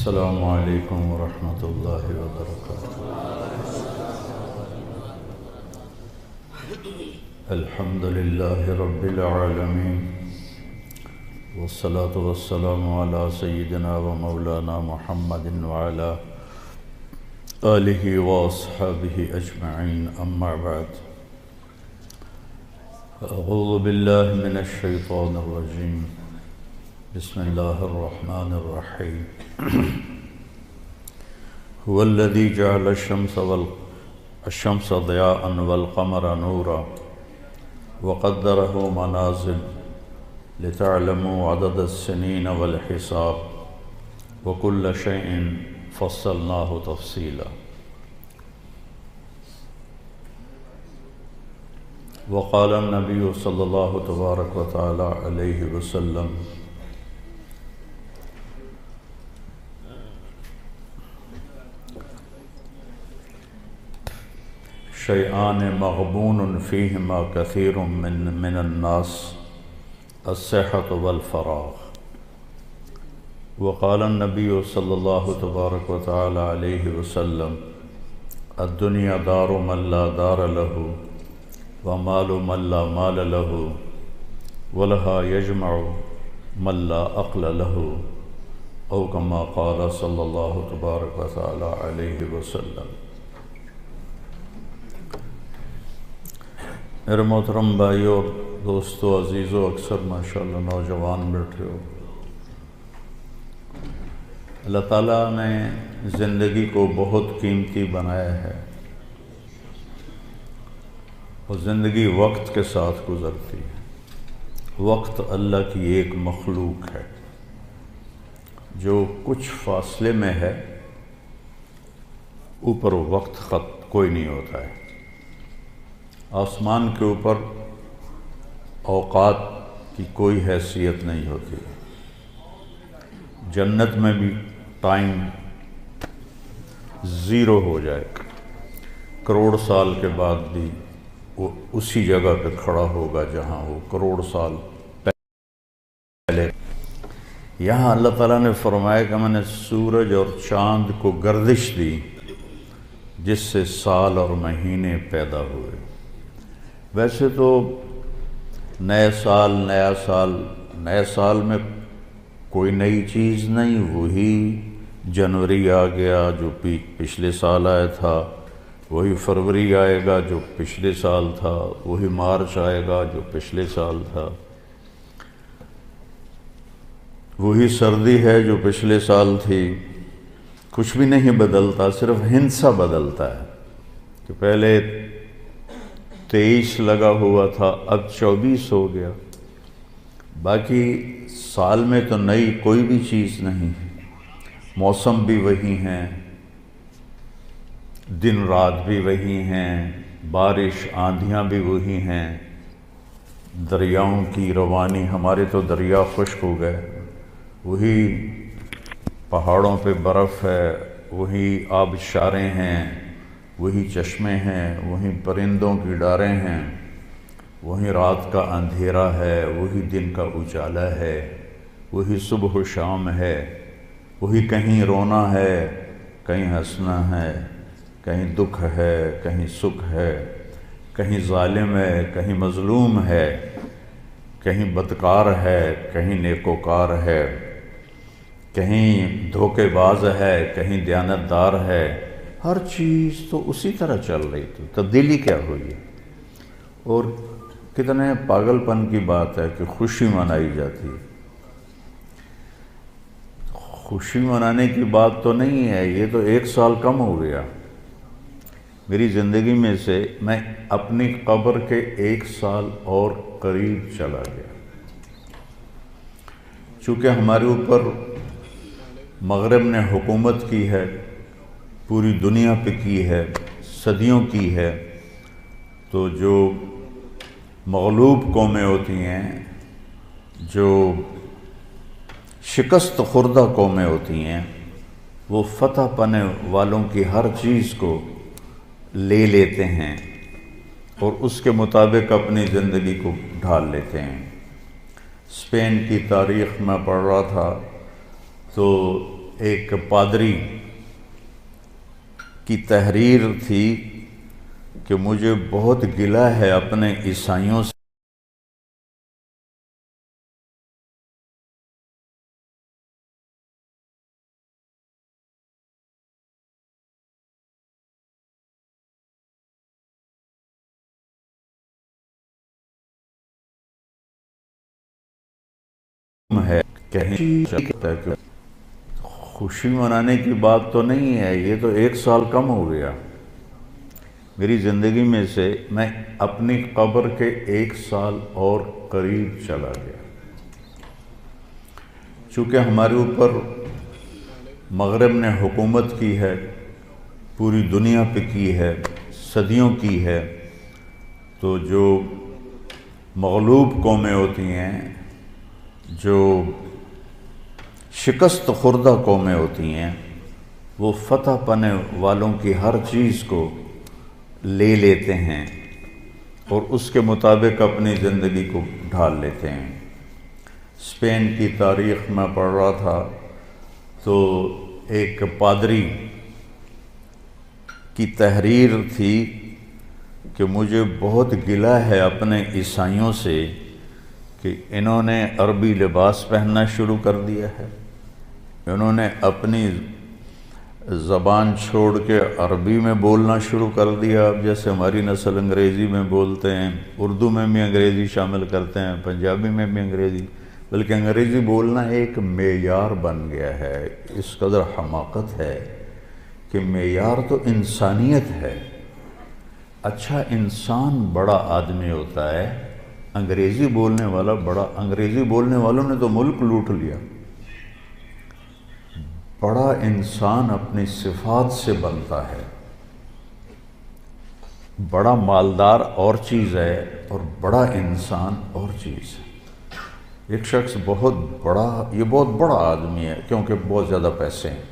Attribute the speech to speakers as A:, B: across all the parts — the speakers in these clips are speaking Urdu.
A: السلام علیکم ورحمۃ اللہ وبرکاتہ۔ الحمد للہ رب العالمین، والصلاة والسلام علی سیدنا و مولانا محمد وعلی آلہ واصحابہ اجمعین، اما بعد۔ اعوذ باللہ من الشیطان الرجیم، بسم اللہ الرحمن الرحیم۔ هو الذي جعل الشمس ضياء والقمر نورا وقدره منازل لتعلموا عدد السنين والحساب وكل شيء فصلناه تفصيلا۔ وقال النبي صلى الله تبارك وتعالى عليه وسلم: شیئان مغبون فیہما کثیر من الناس، الصحۃ والفراغ۔ وقال النبی صلی اللہ تبارک وتعالی علیہ وسلم: الدنیا دار من لا دار له ومال من لا مال له ولها یجمع من لا عقل له، او کما قال صلی اللہ تبارک وتعالی علیہ وسلم۔ میرے محترم بھائیو اور دوستو، عزیزو، اکثر ماشاءاللہ نوجوان بیٹھے ہو۔ اللہ تعالیٰ نے زندگی کو بہت قیمتی بنایا ہے، اور زندگی وقت کے ساتھ گزرتی ہے۔ وقت اللہ کی ایک مخلوق ہے جو کچھ فاصلے میں ہے، اوپر وقت خط کوئی نہیں ہوتا ہے۔ آسمان کے اوپر اوقات کی کوئی حیثیت نہیں ہوتی۔ جنت میں بھی ٹائم زیرو ہو جائے، کروڑ سال کے بعد بھی وہ اسی جگہ پہ کھڑا ہوگا جہاں وہ کروڑ سال پہلے۔ یہاں اللہ تعالیٰ نے فرمایا کہ میں نے سورج اور چاند کو گردش دی جس سے سال اور مہینے پیدا ہوئے۔ ویسے تو نئے سال میں کوئی نئی چیز نہیں، وہی جنوری آ گیا جو پچھلے سال آیا تھا، وہی فروری آئے گا جو پچھلے سال تھا، وہی مارچ آئے گا جو پچھلے سال تھا، وہی سردی ہے جو پچھلے سال تھی۔ کچھ بھی نہیں بدلتا، صرف ہندسہ بدلتا ہے کہ پہلے 23 لگا ہوا تھا، اب 24 ہو گیا۔ باقی سال میں تو نئی کوئی بھی چیز نہیں ہے۔ موسم بھی وہی ہیں، دن رات بھی وہی ہیں، بارش آندھیاں بھی وہی ہیں، دریاؤں کی روانی، ہمارے تو دریا خشک ہو گئے، وہی پہاڑوں پہ برف ہے، وہی آبشاریں ہیں، وہی چشمے ہیں، وہی پرندوں کی ڈاریں ہیں، وہی رات کا اندھیرا ہے، وہی دن کا اجالا ہے، وہی صبح و شام ہے، وہی کہیں رونا ہے، کہیں ہنسنا ہے، کہیں دکھ ہے، کہیں سکھ ہے، کہیں ظالم ہے، کہیں مظلوم ہے، کہیں بدکار ہے، کہیں نیکوکار ہے، کہیں دھوکے باز ہے، کہیں دیانتدار ہے۔ ہر چیز تو اسی طرح چل رہی تھی، تبدیلی کیا ہوئی ہے؟ اور کتنے پاگل پن کی بات ہے کہ خوشی منائی جاتی ہے۔ خوشی منانے کی بات تو نہیں ہے، یہ تو 1 سال کم ہو گیا۔ میری زندگی میں سے میں اپنی قبر کے 1 سال اور قریب چلا گیا، چونکہ ہمارے اوپر مغرب نے حکومت کی ہے، پوری دنیا پہ کی ہے، صدیوں کی ہے، تو جو مغلوب قومیں ہوتی ہیں، جو شکست خوردہ قومیں ہوتی ہیں، وہ فتح پانے والوں کی ہر چیز کو لے لیتے ہیں اور اس کے مطابق اپنی زندگی کو ڈھال لیتے ہیں۔ اسپین کی تاریخ میں پڑھ رہا تھا تو ایک پادری کی تحریر تھی کہ مجھے بہت گلہ ہے اپنے عیسائیوں سے ہے کہ خوشی منانے کی بات تو نہیں ہے، یہ تو 1 سال کم ہو گیا میری زندگی میں سے، میں اپنی قبر کے 1 سال اور قریب چلا گیا، چونکہ ہمارے اوپر مغرب نے حکومت کی ہے، پوری دنیا پہ کی ہے، صدیوں کی ہے، تو جو مغلوب قومیں ہوتی ہیں، جو شکست خوردہ قومیں ہوتی ہیں، وہ فتح پانے والوں کی ہر چیز کو لے لیتے ہیں اور اس کے مطابق اپنی زندگی کو ڈھال لیتے ہیں۔ اسپین کی تاریخ میں پڑھ رہا تھا تو ایک پادری کی تحریر تھی کہ مجھے بہت گلہ ہے اپنے عیسائیوں سے کہ انہوں نے عربی لباس پہننا شروع کر دیا ہے، انہوں نے اپنی زبان چھوڑ کے عربی میں بولنا شروع کر دیا، اب جیسے ہماری نسل انگریزی میں بولتے ہیں، اردو میں بھی انگریزی شامل کرتے ہیں، پنجابی میں بھی انگریزی، بلکہ انگریزی بولنا ایک معیار بن گیا ہے۔ اس قدر حماقت ہے کہ معیار تو انسانیت ہے۔ اچھا انسان بڑا آدمی ہوتا ہے، انگریزی بولنے والا بڑا، انگریزی بولنے والوں نے تو ملک لوٹ لیا۔ بڑا انسان اپنی صفات سے بنتا ہے، بڑا مالدار اور چیز ہے اور بڑا انسان اور چیز ہے۔ ایک شخص بہت بڑا، یہ بہت بڑا آدمی ہے کیونکہ بہت زیادہ پیسے ہیں،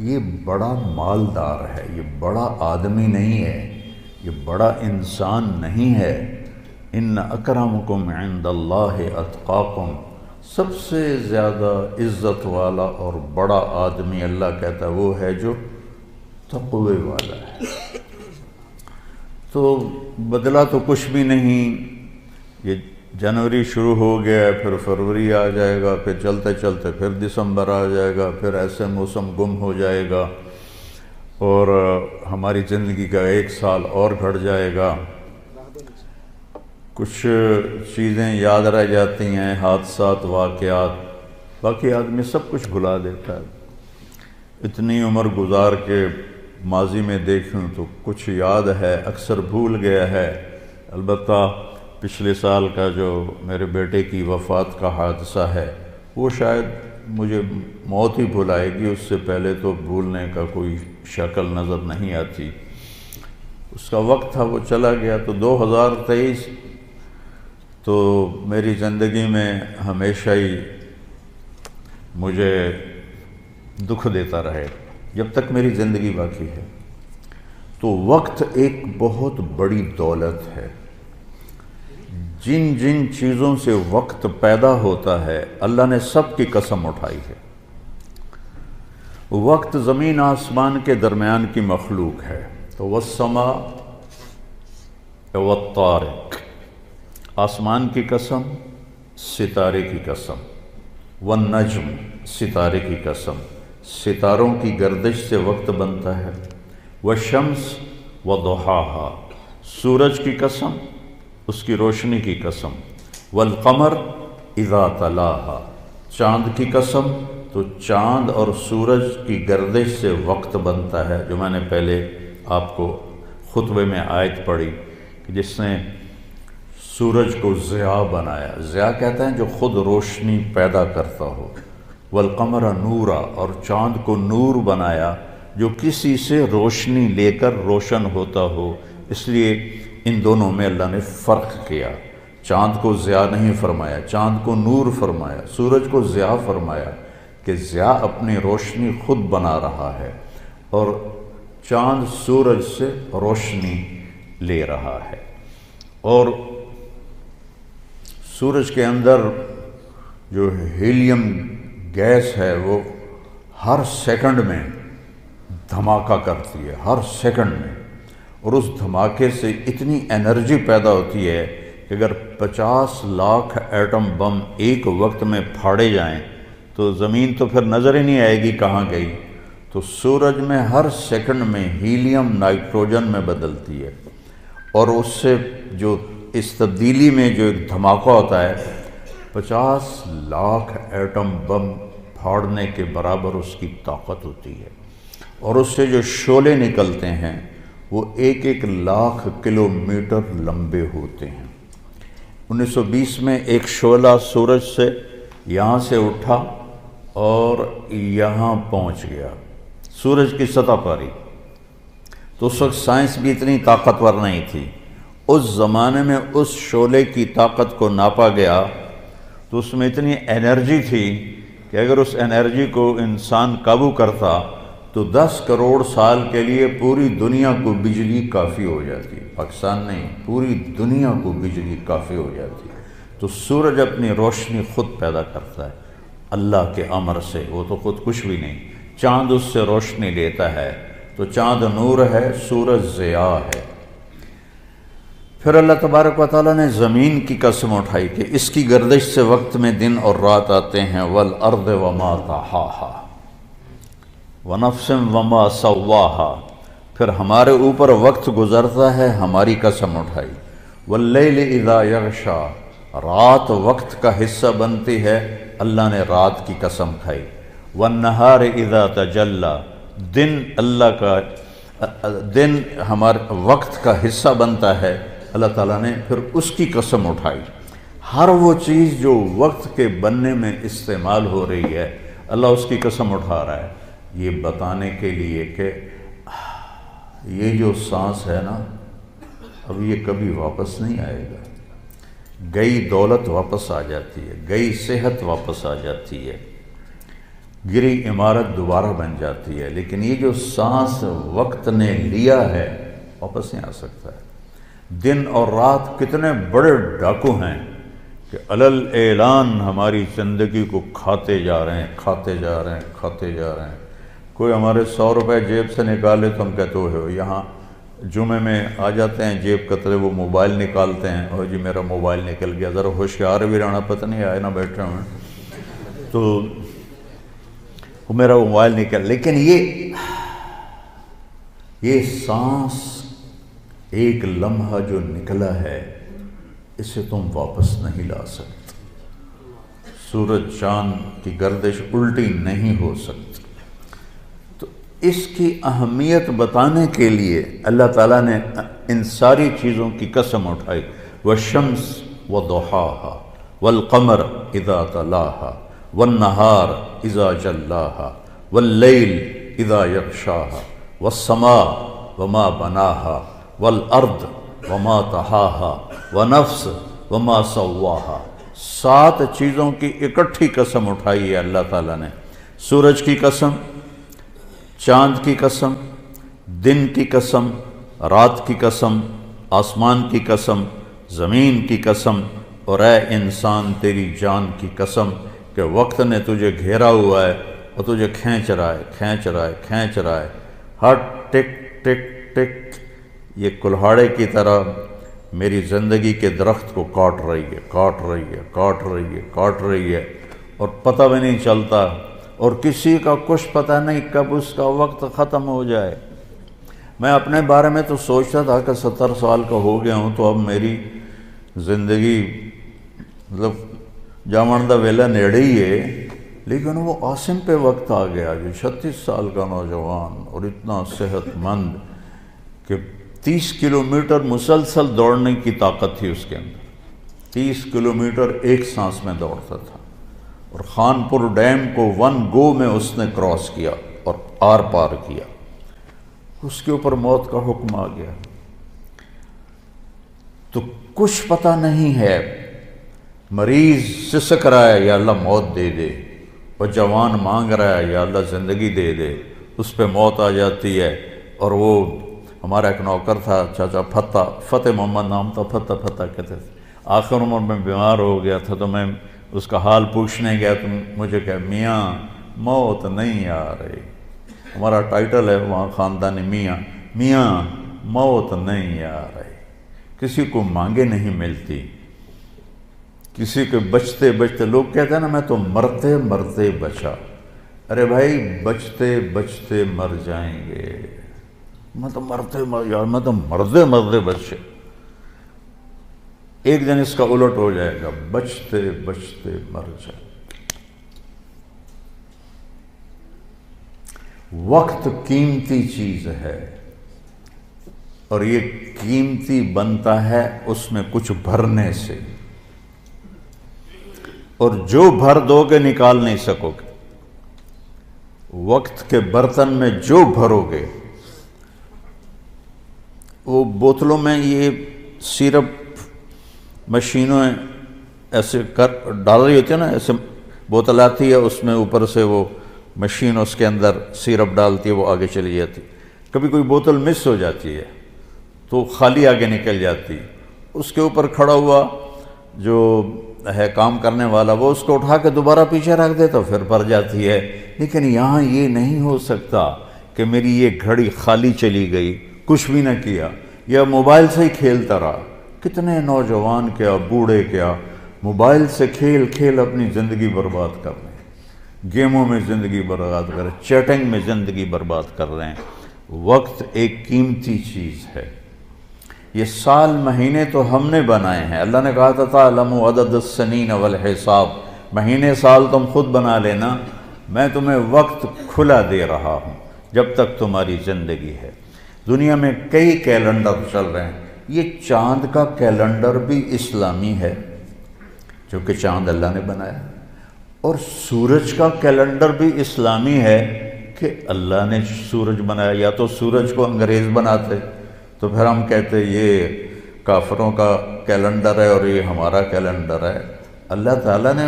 A: یہ بڑا مالدار ہے، یہ بڑا آدمی نہیں ہے، یہ بڑا انسان نہیں ہے۔ ان اکرمکم عند اللہ اتقاکم، سب سے زیادہ عزت والا اور بڑا آدمی اللہ کہتا ہے وہ ہے جو تقوی والا ہے۔ تو بدلا تو کچھ بھی نہیں، یہ جنوری شروع ہو گیا، پھر فروری آ جائے گا، پھر چلتے چلتے پھر دسمبر آ جائے گا، پھر ایسے موسم گم ہو جائے گا اور ہماری زندگی کا 1 سال اور گھٹ جائے گا۔ کچھ چیزیں یاد رہ جاتی ہیں، حادثات، واقعات، باقی آدمی سب کچھ بھلا دیتا ہے۔ اتنی عمر گزار کے ماضی میں دیکھوں تو کچھ یاد ہے، اکثر بھول گیا ہے۔ البتہ پچھلے سال کا جو میرے بیٹے کی وفات کا حادثہ ہے وہ شاید مجھے موت ہی بھلائے گی، اس سے پہلے تو بھولنے کا کوئی شکل نظر نہیں آتی۔ اس کا وقت تھا، وہ چلا گیا۔ تو 2023 تو میری زندگی میں ہمیشہ ہی مجھے دکھ دیتا رہے جب تک میری زندگی باقی ہے۔ تو وقت ایک بہت بڑی دولت ہے۔ جن جن چیزوں سے وقت پیدا ہوتا ہے اللہ نے سب کی قسم اٹھائی ہے۔ وقت زمین آسمان کے درمیان کی مخلوق ہے۔ تو والسماء والطارق، آسمان کی قسم، ستارے کی قسم، والنجم، ستارے کی قسم، ستاروں کی گردش سے وقت بنتا ہے، والشمس وضحاها، سورج کی قسم، اس کی روشنی کی قسم، والقمر اذا تلاها، چاند کی قسم، تو چاند اور سورج کی گردش سے وقت بنتا ہے، جو میں نے پہلے آپ کو خطبے میں آیت پڑھی کہ جس نے سورج کو ضیاء بنایا، ضیاء کہتے ہیں جو خود روشنی پیدا کرتا ہو، والقمر نورا، اور چاند کو نور بنایا جو کسی سے روشنی لے کر روشن ہوتا ہو۔ اس لیے ان دونوں میں اللہ نے فرق کیا، چاند کو ضیاء نہیں فرمایا، چاند کو نور فرمایا، سورج کو ضیاء فرمایا کہ ضیاء اپنی روشنی خود بنا رہا ہے اور چاند سورج سے روشنی لے رہا ہے۔ اور سورج کے اندر جو ہیلیم گیس ہے وہ ہر سیکنڈ میں دھماکہ کرتی ہے، ہر سیکنڈ میں، اور اس دھماکے سے اتنی انرجی پیدا ہوتی ہے کہ اگر 50 لاکھ ایٹم بم ایک وقت میں پھاڑے جائیں تو زمین تو پھر نظر ہی نہیں آئے گی کہاں گئی۔ تو سورج میں ہر سیکنڈ میں ہیلیم نائٹروجن میں بدلتی ہے، اور اس سے جو اس تبدیلی میں جو ایک دھماکہ ہوتا ہے 50 لاکھ ایٹم بم پھاڑنے کے برابر اس کی طاقت ہوتی ہے، اور اس سے جو شعلے نکلتے ہیں وہ 1 لاکھ کلومیٹر لمبے ہوتے ہیں۔ 1920 میں ایک شعلہ سورج سے یہاں سے اٹھا اور یہاں پہنچ گیا، سورج کی سطح پر ہی۔ تو اس وقت سائنس بھی اتنی طاقتور نہیں تھی، اس زمانے میں اس شعلے کی طاقت کو ناپا گیا تو اس میں اتنی انرجی تھی کہ اگر اس انرجی کو انسان قابو کرتا تو 10 کروڑ سال کے لیے پوری دنیا کو بجلی کافی ہو جاتی، پاکستان نہیں، پوری دنیا کو بجلی کافی ہو جاتی۔ تو سورج اپنی روشنی خود پیدا کرتا ہے اللہ کے امر سے، وہ تو خود کچھ بھی نہیں۔ چاند اس سے روشنی لیتا ہے، تو چاند نور ہے، سورج ضیاء ہے۔ پھر اللہ تبارک و تعالیٰ نے زمین کی قسم اٹھائی کہ اس کی گردش سے وقت میں دن اور رات آتے ہیں، والارض وما طحاہا ونفس وما سواہا، پھر ہمارے اوپر وقت گزرتا ہے، ہماری قسم اٹھائی، واللیل اذا یغشا، رات وقت کا حصہ بنتی ہے، اللہ نے رات کی قسم کھائی، والنہار اذا تجلی، دن اللہ کا دن ہمارے وقت کا حصہ بنتا ہے، اللہ تعالیٰ نے پھر اس کی قسم اٹھائی۔ ہر وہ چیز جو وقت کے بننے میں استعمال ہو رہی ہے اللہ اس کی قسم اٹھا رہا ہے، یہ بتانے کے لیے کہ یہ جو سانس ہے نا اب یہ کبھی واپس نہیں آئے گا۔ گئی دولت واپس آ جاتی ہے، گئی صحت واپس آ جاتی ہے، گری عمارت دوبارہ بن جاتی ہے، لیکن یہ جو سانس وقت نے لیا ہے واپس نہیں آ سکتا ہے۔ دن اور رات کتنے بڑے ڈاکو ہیں کہ علل اعلان ہماری زندگی کو کھاتے جا رہے ہیں، کھاتے جا رہے ہیں، کھاتے جا رہے ہیں۔ کوئی ہمارے 100 روپے جیب سے نکالے تو ہم کہتے ہو یہاں جمعے میں آ جاتے ہیں جیب کترے، وہ موبائل نکالتے ہیں، اور جی میرا موبائل نکل گیا، ذرا ہوشیار بھی رہنا، پتہ نہیں آئے نہ بیٹھے ہوئے تو وہ میرا موبائل نکل، لیکن یہ سانس ایک لمحہ جو نکلا ہے اسے تم واپس نہیں لا سکتے۔ سورج چاند کی گردش الٹی نہیں ہو سکتی۔ تو اس کی اہمیت بتانے کے لیے اللہ تعالیٰ نے ان ساری چیزوں کی قسم اٹھائی، والشمس وضحاہا والقمر اذا تلاہا والنہار اذا جلاہا واللیل اذا یغشاہا والسماء وما بناہا والارض وما طحاہا ونفس وما سواہا۔ 7 چیزوں کی اکٹھی قسم اٹھائی ہے اللہ تعالیٰ نے، سورج کی قسم، چاند کی قسم، دن کی قسم، رات کی قسم، آسمان کی قسم، زمین کی قسم، اور اے انسان تیری جان کی قسم کہ وقت نے تجھے گھیرا ہوا ہے اور تجھے کھینچ رہا ہے، کھینچ رہا ہے، کھینچ رہا ہے، ہر ٹک ٹک ٹک یہ کلہاڑے کی طرح میری زندگی کے درخت کو کاٹ رہی ہے، کاٹ رہی ہے، کاٹ رہی ہے، کاٹ رہی ہے، اور پتہ بھی نہیں چلتا، اور کسی کا کچھ پتہ نہیں کب اس کا وقت ختم ہو جائے۔ میں اپنے بارے میں تو سوچتا تھا کہ 70 سال کا ہو گیا ہوں تو اب میری زندگی مطلب جامن دا ویلا نیڑے ہی ہے، لیکن وہ عاصم پہ وقت آ گیا جو 36 سال کا نوجوان اور اتنا صحت مند کہ 30 کلومیٹر مسلسل دوڑنے کی طاقت تھی اس کے اندر، 30 کلومیٹر ایک سانس میں دوڑتا تھا، اور خانپور ڈیم کو 1 گو میں اس نے کراس کیا اور آر پار کیا۔ اس کے اوپر موت کا حکم آ گیا۔ تو کچھ پتہ نہیں ہے، مریض سسک رہا ہے یا اللہ موت دے دے، اور جوان مانگ رہا ہے یا اللہ زندگی دے دے، اس پہ موت آ جاتی ہے۔ اور وہ ہمارا ایک نوکر تھا چاچا فتح محمد نام تھا، فتح کہتے تھے، آخر عمر میں بیمار ہو گیا تھا، تو میں اس کا حال پوچھنے گیا تو مجھے کہا میاں موت نہیں آ رہی. ہمارا ٹائٹل ہے وہاں خاندانی میاں. میاں موت نہیں آ رہی. کسی کو مانگے نہیں ملتی، کسی کے بچتے بچتے، لوگ کہتے ہیں نا میں تو مرتے مرتے بچا. ارے بھائی بچتے بچتے مر جائیں گے. میں تو مرتے مرتے بچے. ایک دن اس کا الٹ ہو جائے گا، بچتے بچتے مر جائے. وقت قیمتی چیز ہے اور یہ قیمتی بنتا ہے اس میں کچھ بھرنے سے، اور جو بھر دو گے نکال نہیں سکو گے. وقت کے برتن میں جو بھرو گے، وہ بوتلوں میں یہ سیرپ مشینوں ایسے کر ڈال رہی ہوتی ہے نا، ایسے بوتل آتی ہے، اس میں اوپر سے وہ مشین اس کے اندر سیرپ ڈالتی ہے، وہ آگے چلی جاتی. کبھی کوئی بوتل مس ہو جاتی ہے تو خالی آگے نکل جاتی. اس کے اوپر کھڑا ہوا جو ہے کام کرنے والا، وہ اس کو اٹھا کے دوبارہ پیچھے رکھ دے تو پھر بھر جاتی ہے. لیکن یہاں یہ نہیں ہو سکتا کہ میری یہ گھڑی خالی چلی گئی، کچھ بھی نہ کیا، یا موبائل سے ہی کھیلتا رہا. کتنے نوجوان کیا بوڑھے کیا موبائل سے کھیل کھیل اپنی زندگی برباد کر رہے ہیں، گیموں میں زندگی برباد کر رہے ہیں، چیٹنگ میں زندگی برباد کر رہے ہیں. وقت ایک قیمتی چیز ہے. یہ سال مہینے تو ہم نے بنائے ہیں. اللہ نے کہا تھا تعلموا عدد السنین والحساب، مہینے سال تم خود بنا لینا، میں تمہیں وقت کھلا دے رہا ہوں جب تک تمہاری زندگی ہے. دنیا میں کئی کیلنڈر چل رہے ہیں. یہ چاند کا کیلنڈر بھی اسلامی ہے جو کہ چاند اللہ نے بنایا، اور سورج کا کیلنڈر بھی اسلامی ہے کہ اللہ نے سورج بنایا. یا تو سورج کو انگریز بناتے تو پھر ہم کہتے یہ کافروں کا کیلنڈر ہے اور یہ ہمارا کیلنڈر ہے. اللہ تعالیٰ نے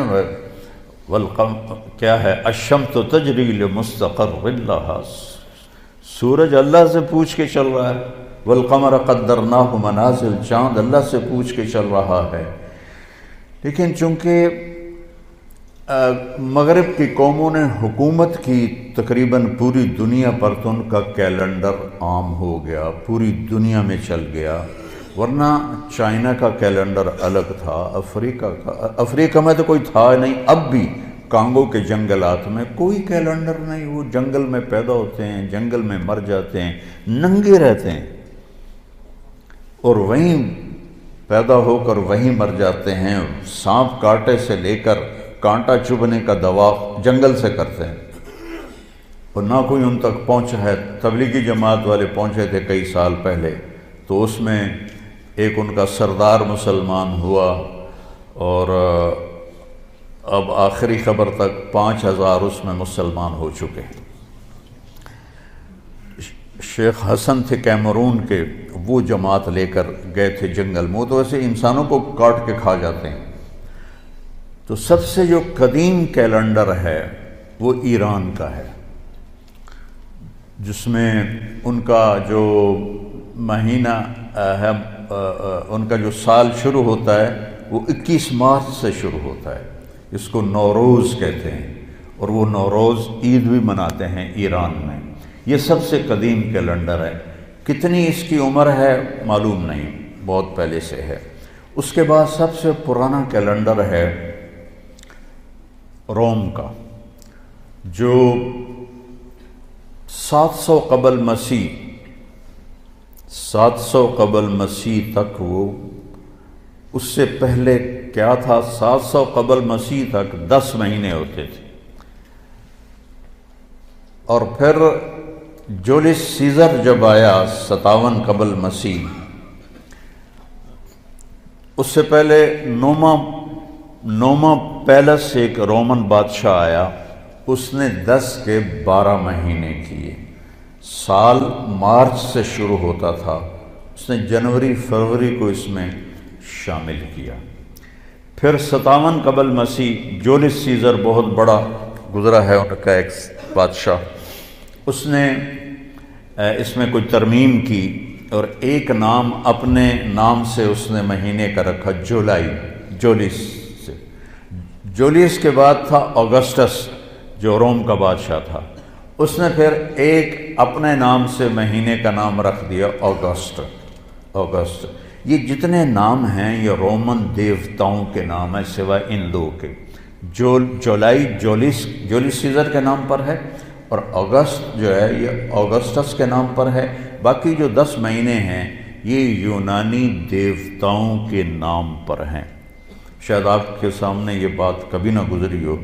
A: کیا ہے، الشمس تجری لمستقر لہا، سورج اللہ سے پوچھ کے چل رہا ہے. والقمر قدرناہ منازل، چاند اللہ سے پوچھ کے چل رہا ہے. لیکن چونکہ مغرب کی قوموں نے حکومت کی تقریباً پوری دنیا پر، تو ان کا کیلنڈر عام ہو گیا، پوری دنیا میں چل گیا. ورنہ چائنا کا کیلنڈر الگ تھا، افریقہ میں تو کوئی تھا نہیں. اب بھی کانگو کے جنگلات میں کوئی کیلنڈر نہیں. وہ جنگل میں پیدا ہوتے ہیں، جنگل میں مر جاتے ہیں، ننگے رہتے ہیں، اور وہیں پیدا ہو کر وہیں مر جاتے ہیں. سانپ کاٹے سے لے کر کانٹا چبھنے کا دوا جنگل سے کرتے ہیں، اور نہ کوئی ان تک پہنچا ہے. تبلیغی جماعت والے پہنچے تھے کئی سال پہلے، تو اس میں ایک ان کا سردار مسلمان ہوا، اور اب آخری خبر تک 5000 اس میں مسلمان ہو چکے. شیخ حسن تھے کیمرون کے، وہ جماعت لے کر گئے تھے جنگل میں. تو ایسے انسانوں کو کاٹ کے کھا جاتے ہیں. تو سب سے جو قدیم کیلنڈر ہے وہ ایران کا ہے، جس میں ان کا جو مہینہ ہے، ان کا جو سال شروع ہوتا ہے وہ 21 مارچ سے شروع ہوتا ہے. اس کو نوروز کہتے ہیں، اور وہ نوروز عید بھی مناتے ہیں ایران میں. یہ سب سے قدیم کیلنڈر ہے. کتنی اس کی عمر ہے معلوم نہیں، بہت پہلے سے ہے. اس کے بعد سب سے پرانا کیلنڈر ہے روم کا، جو 700 قبل مسیح 700 قبل مسیح تک، وہ اس سے پہلے کیا تھا، 700 قبل مسیح تک 10 مہینے ہوتے تھے. اور پھر جولیس سیزر جب آیا 57 قبل مسیح، اس سے پہلے نوما پیلس ایک رومن بادشاہ آیا، اس نے 10 کے 12 مہینے کیے. سال مارچ سے شروع ہوتا تھا، اس نے جنوری فروری کو اس میں شامل کیا. پھر 57 قبل مسیح جولیس سیزر بہت بڑا گزرا ہے ان کا ایک بادشاہ، اس نے اس میں کوئی ترمیم کی، اور ایک نام اپنے نام سے اس نے مہینے کا رکھا، جولائی، جولیس سے. جولیس کے بعد تھا آگسٹس جو روم کا بادشاہ تھا، اس نے پھر ایک اپنے نام سے مہینے کا نام رکھ دیا اگست۔ یہ جتنے نام ہیں یہ رومن دیوتاؤں کے نام ہیں سوائے ان دو کے۔ جولائی جولیس سیزر کے نام پر ہے، اور اگست جو ہے یہ آگسٹس کے نام پر ہے۔ باقی جو 10 مہینے ہیں یہ یونانی دیوتاؤں کے نام پر ہیں۔ شاید آپ کے سامنے یہ بات کبھی نہ گزری ہو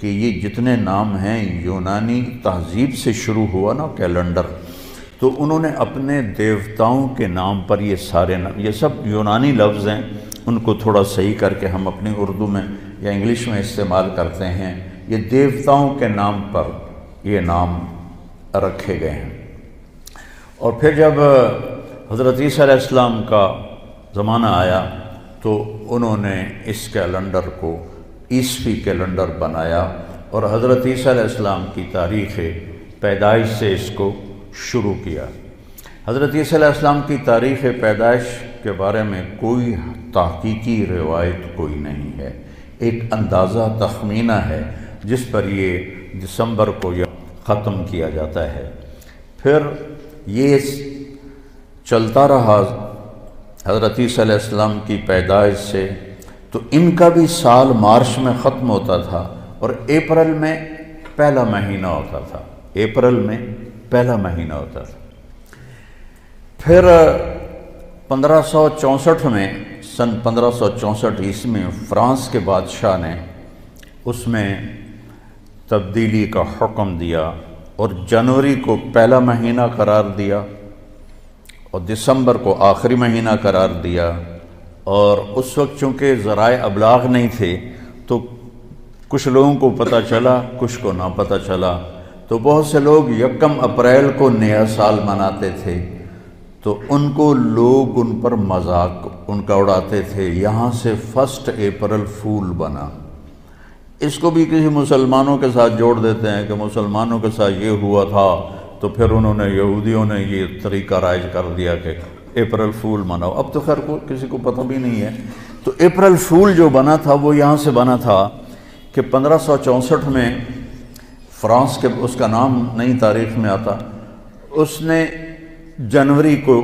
A: کہ یہ جتنے نام ہیں یونانی تہذیب سے شروع ہوا نا کیلنڈر، تو انہوں نے اپنے دیوتاؤں کے نام پر یہ سارے نام، یہ سب یونانی لفظ ہیں، ان کو تھوڑا صحیح کر کے ہم اپنی اردو میں یا انگلش میں استعمال کرتے ہیں۔ یہ دیوتاؤں کے نام پر یہ نام رکھے گئے ہیں۔ اور پھر جب حضرت عیسیٰ علیہ السلام کا زمانہ آیا تو انہوں نے اس کیلنڈر کو عیسوی کیلنڈر بنایا، اور حضرت عیسیٰ علیہ السلام کی تاریخ پیدائش سے اس کو شروع کیا۔ حضرت عیسیٰ علیہ السلام کی تاریخ پیدائش کے بارے میں کوئی تحقیقی روایت کوئی نہیں ہے، ایک اندازہ تخمینہ ہے جس پر یہ دسمبر کو ختم کیا جاتا ہے۔ پھر یہ چلتا رہا حضرت عیسیٰ علیہ السلام کی پیدائش سے، تو ان کا بھی سال مارچ میں ختم ہوتا تھا اور اپریل میں پہلا مہینہ ہوتا تھا، اپریل میں پہلا مہینہ ہوتا تھا۔ پھر 1564 میں سن 1564 عیسوی میں فرانس کے بادشاہ نے اس میں تبدیلی کا حکم دیا اور جنوری کو پہلا مہینہ قرار دیا اور دسمبر کو آخری مہینہ قرار دیا۔ اور اس وقت چونکہ ذرائع ابلاغ نہیں تھے تو کچھ لوگوں کو پتہ چلا، کچھ کو نہ پتہ چلا، تو بہت سے لوگ 1 اپریل کو نیا سال مناتے تھے، تو ان کو لوگ ان پر مذاق ان کا اڑاتے تھے، یہاں سے 1 اپریل فول بنا۔ اس کو بھی کسی مسلمانوں کے ساتھ جوڑ دیتے ہیں کہ مسلمانوں کے ساتھ یہ ہوا تھا، تو پھر انہوں نے یہودیوں نے یہ طریقہ رائج کر دیا کہ اپریل فول مناؤ۔ اب تو خیر کسی کو پتہ بھی نہیں ہے۔ تو اپریل فول جو بنا تھا وہ یہاں سے بنا تھا کہ 1564 میں فرانس کے، اس کا نام نئی تاریخ میں آتا، اس نے جنوری کو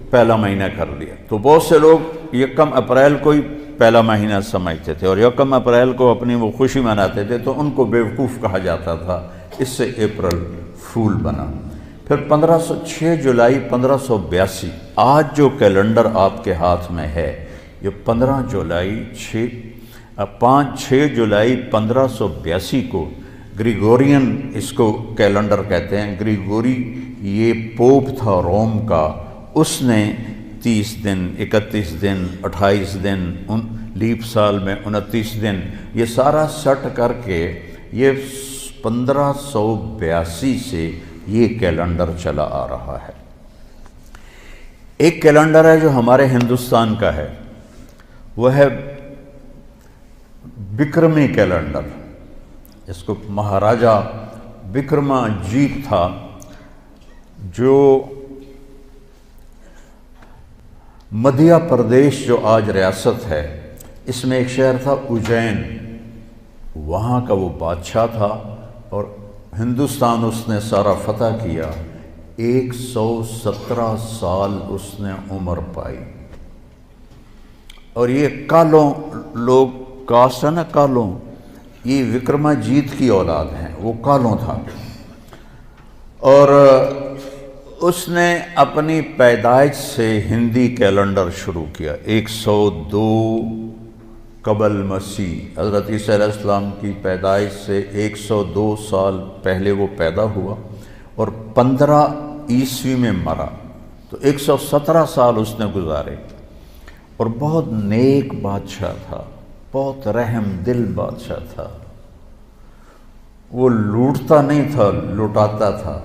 A: پہلا مہینہ کر دیا، تو بہت سے لوگ 1 اپریل کو ہی پہلا مہینہ سمجھتے تھے اور 1 اپریل کو اپنی وہ خوشی مناتے تھے، تو ان کو بیوقوف کہا جاتا تھا، اس سے اپریل فول بنا۔ پھر 6 جولائی 1582 آج جو کیلنڈر آپ کے ہاتھ میں ہے، یہ 6 جولائی 1582 کو گریگورین اس کو کیلنڈر کہتے ہیں۔ گریگوری یہ پوپ تھا روم کا، اس نے 30 دن، 31 دن، 28 دن، لیپ سال میں 29 دن، یہ سارا سٹ کر کے یہ 1582 سے یہ کیلنڈر چلا آ رہا ہے۔ ایک کیلنڈر ہے جو ہمارے ہندوستان کا ہے، وہ ہے بکرمی کیلنڈر۔ اس کو مہاراجہ بکرما جیت تھا، جو مدھیہ پردیش جو آج ریاست ہے، اس میں ایک شہر تھا اجین، وہاں کا وہ بادشاہ تھا اور ہندوستان اس نے سارا فتح کیا۔ 117 سال اس نے عمر پائی، اور یہ کالوں لوگ، کاسٹ ہے نا کالوں، یہ وکرما جیت کی اولاد ہیں، وہ کالوں تھا، اور اس نے اپنی پیدائش سے ہندی کیلنڈر شروع کیا۔ 102 قبل مسیح، حضرت عیسیٰ علیہ السلام کی پیدائش سے 102 سال پہلے وہ پیدا ہوا اور 15 عیسوی میں مرا، تو 117 سال اس نے گزارے، اور بہت نیک بادشاہ تھا، بہت رحم دل بادشاہ تھا۔ وہ لوٹتا نہیں تھا، لٹاتا تھا۔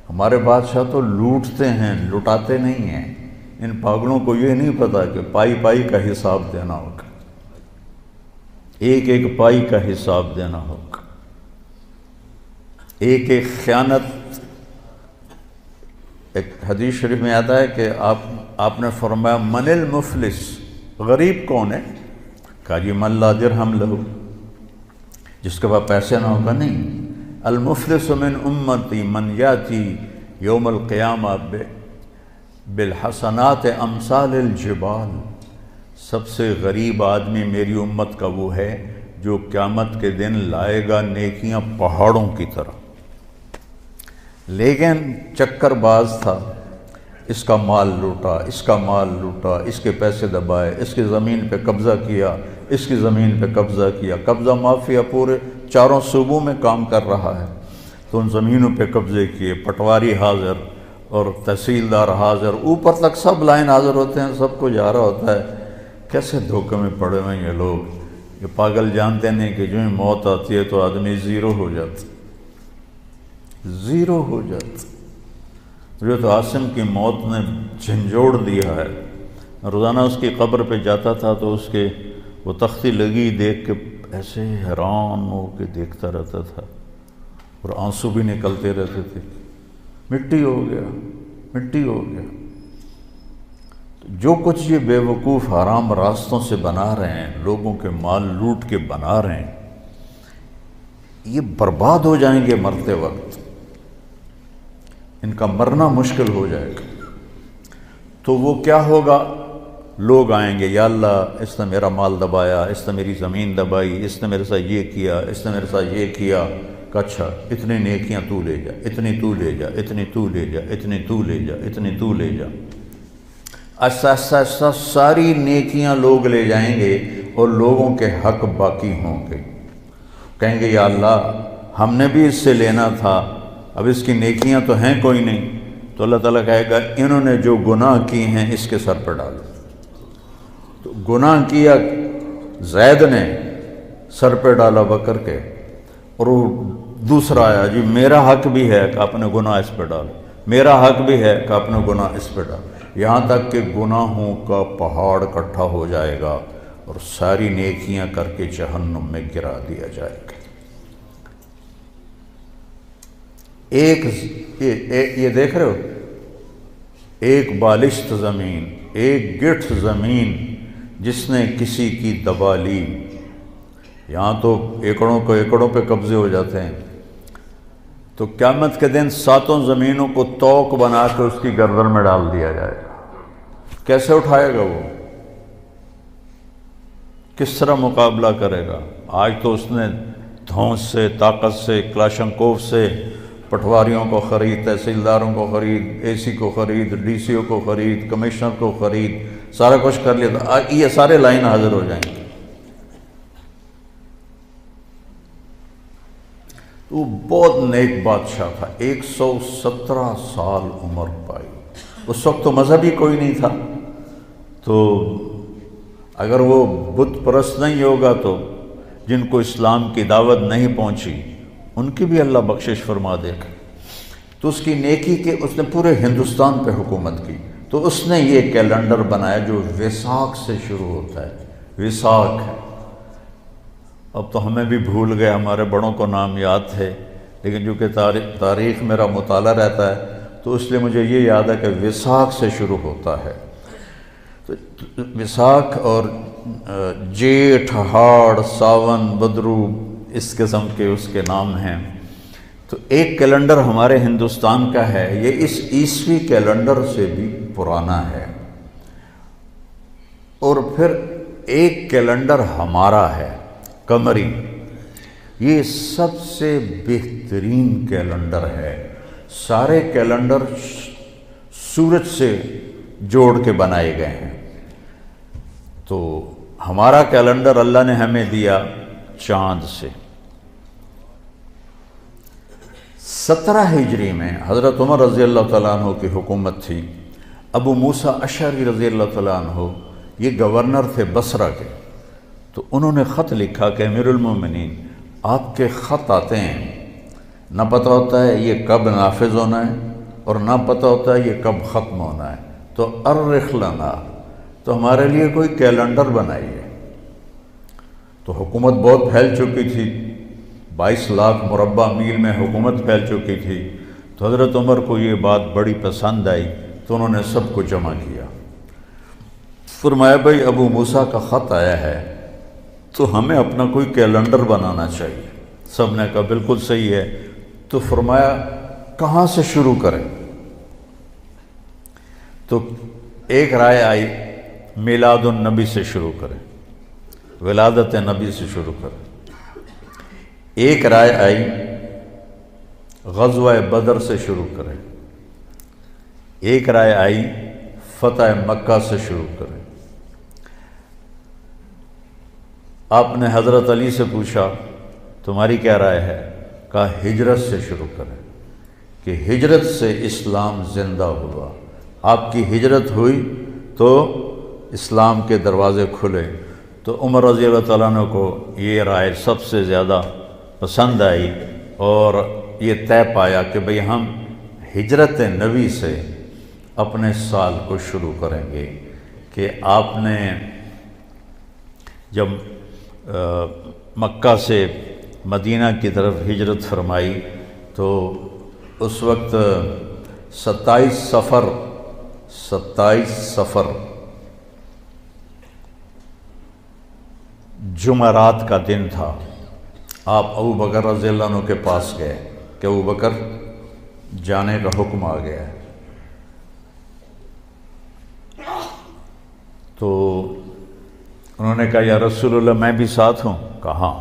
A: ہمارے بادشاہ تو لوٹتے ہیں، لٹاتے نہیں ہیں۔ ان پاگلوں کو یہ نہیں پتا کہ پائی پائی کا حساب دینا ہوگا، ایک ایک پائی کا حساب دینا ہوگا، ایک ایک خیانت۔ ایک حدیث شریف میں آتا ہے کہ آپ نے فرمایا من المفلس، غریب کون ہے؟ کہا جی من لا درہم لہو، جس کے پاس پیسے نہ ہوگا نہیں. المفلس من امتی من یاتی یوم القیامہ بالحسنات امثال الجبال. سب سے غریب آدمی میری امت کا وہ ہے جو قیامت کے دن لائے گا نیکیاں پہاڑوں کی طرح. لیکن چکر باز تھا، اس کا مال لوٹا، اس کا مال لوٹا، اس کے پیسے دبائے، اس کی زمین پہ قبضہ کیا، اس کی زمین پہ قبضہ کیا. قبضہ مافیا پورے 4 صوبوں میں کام کر رہا ہے. تو ان زمینوں پہ قبضے کیے، پٹواری حاضر اور تحصیلدار حاضر، اوپر تک سب لائن حاضر ہوتے ہیں، سب کو جا رہا ہوتا ہے. کیسے دھوکے میں پڑے ہوئے ہیں یہ لوگ. یہ پاگل جانتے نہیں کہ جو ہی موت آتی ہے تو آدمی زیرو ہو جاتا، زیرو ہو جاتا. حضرت عاصم کی موت نے جھنجھوڑ دیا ہے. روزانہ اس کی قبر پہ جاتا تھا تو اس کے وہ تختی لگی دیکھ کے ایسے حیران ہو کے دیکھتا رہتا تھا اور آنسو بھی نکلتے رہتے تھے. مٹی ہو گیا، مٹی ہو گیا. جو کچھ یہ بے وقوف حرام راستوں سے بنا رہے ہیں، لوگوں کے مال لوٹ کے بنا رہے ہیں، یہ برباد ہو جائیں گے مرتے وقت. ان کا مرنا مشکل ہو جائے گا. تو وہ کیا ہوگا؟ لوگ آئیں گے، یا اللہ اس نے میرا مال دبایا، اس نے میری زمین دبائی، اس نے میرے ساتھ یہ کیا، اس نے میرے ساتھ یہ کیا. کہ اچھا اتنی نیکیاں تو لے جا، اتنی تو لے جا، اتنی تو لے جا، اتنی تو لے جا، اتنی تو لے جا. ایسا ایسا ایسا ساری نیکیاں لوگ لے جائیں گے اور لوگوں کے حق باقی ہوں گے. کہیں گے یا اللہ ہم نے بھی اس سے لینا تھا، اب اس کی نیکیاں تو ہیں کوئی نہیں. تو اللہ تعالیٰ کہے گا انہوں نے جو گناہ کیے ہیں اس کے سر پر ڈالو. تو گناہ کیا زید نے، سر پہ ڈالا بکر کے، اور وہ دوسرا آیا جی میرا حق بھی ہے کہ اپنے گناہ اس پہ ڈالو، میرا حق بھی ہے کہ اپنے گناہ اس پہ ڈالو. یہاں تک کہ گناہوں کا پہاڑ اکٹھا ہو جائے گا اور ساری نیکیاں کر کے جہنم میں گرا دیا جائے گا. یہ دیکھ رہے ہو، ایک بالشت زمین، ایک گٹھ زمین جس نے کسی کی دبا لی. یہاں تو ایکڑوں پہ قبضے ہو جاتے ہیں. تو قیامت کے دن 7 زمینوں کو توق بنا کے اس کی گردن میں ڈال دیا جائے گا. کیسے اٹھائے گا وہ؟ کس طرح مقابلہ کرے گا؟ آج تو اس نے دھونس سے، طاقت سے، کلاشنکوف سے پٹواریوں کو خرید، تحصیلداروں کو خرید، اے سی کو خرید، ڈی سی او کو خرید، کمشنر کو خرید، سارا کچھ کر لیا تھا. یہ سارے لائن حاضر ہو جائیں گے. وہ بہت نیک بادشاہ تھا، 117 سال عمر پائی. اس وقت تو مذہب ہی کوئی نہیں تھا. تو اگر وہ بت پرست نہیں ہوگا تو جن کو اسلام کی دعوت نہیں پہنچی ان کی بھی اللہ بخشش فرما دے گا. تو اس کی نیکی کے اس نے پورے ہندوستان پہ حکومت کی. تو اس نے یہ کیلنڈر بنایا جو ویساکھ سے شروع ہوتا ہے. ویساکھ ہے. اب تو ہمیں بھی بھول گئے، ہمارے بڑوں کو نام یاد تھے، لیکن چونکہ تاریخ میرا مطالعہ رہتا ہے تو اس لیے مجھے یہ یاد ہے کہ ویساکھ سے شروع ہوتا ہے. تو ویساکھ اور جیٹھ، ہاڑ، ساون، بدرو، اس قسم کے اس کے نام ہیں. تو ایک کیلنڈر ہمارے ہندوستان کا ہے، یہ اس عیسوی کیلنڈر سے بھی پرانا ہے. اور پھر ایک کیلنڈر ہمارا ہے قمری. یہ سب سے بہترین کیلنڈر ہے. سارے کیلنڈر سورج سے جوڑ کے بنائے گئے ہیں. تو ہمارا کیلنڈر اللہ نے ہمیں دیا چاند سے. 17 ہجری میں حضرت عمر رضی اللہ تعالیٰ عنہ کی حکومت تھی. ابو موسیٰ اشعری رضی اللہ تعالیٰ عنہ یہ گورنر تھے بصرہ کے. تو انہوں نے خط لکھا کہ امیر المومنین آپ کے خط آتے ہیں، نہ پتہ ہوتا ہے یہ کب نافذ ہونا ہے اور نہ پتہ ہوتا ہے یہ کب ختم ہونا ہے. تو ارخ لنا، تو ہمارے لیے کوئی کیلنڈر بنائیے. تو حکومت بہت پھیل چکی تھی، 22 لاکھ مربع میل میں حکومت پھیل چکی تھی. تو حضرت عمر کو یہ بات بڑی پسند آئی تو انہوں نے سب کو جمع کیا. فرمایا بھائی ابو موسیٰ کا خط آیا ہے تو ہمیں اپنا کوئی کیلنڈر بنانا چاہیے. سب نے کہا بالکل صحیح ہے۔ تو فرمایا کہاں سے شروع کریں؟ تو ایک رائے آئی میلاد النبی سے شروع کریں، ولادت نبی سے شروع کریں۔ ایک رائے آئی غزوہ بدر سے شروع کریں۔ ایک رائے آئی فتح مکہ سے شروع کریں۔ آپ نے حضرت علی سے پوچھا تمہاری کیا رائے ہے؟ کہا ہجرت سے شروع کریں، کہ ہجرت سے اسلام زندہ ہوا۔ آپ کی ہجرت ہوئی تو اسلام کے دروازے کھلے۔ تو عمر رضی اللہ تعالیٰ عنہ کو یہ رائے سب سے زیادہ پسند آئی، اور یہ طے پایا کہ بھئی ہم ہجرت نبی سے اپنے سال کو شروع کریں گے۔ کہ آپ نے جب مکہ سے مدینہ کی طرف ہجرت فرمائی تو اس وقت 27 صفر جمعرات کا دن تھا۔ آپ ابو بکر رضی اللہ عنہ کے پاس گئے کہ ابو بکر جانے کا حکم آ گیا ہے۔ تو انہوں نے کہا یا رسول اللہ میں بھی ساتھ ہوں؟ کہا ہاں۔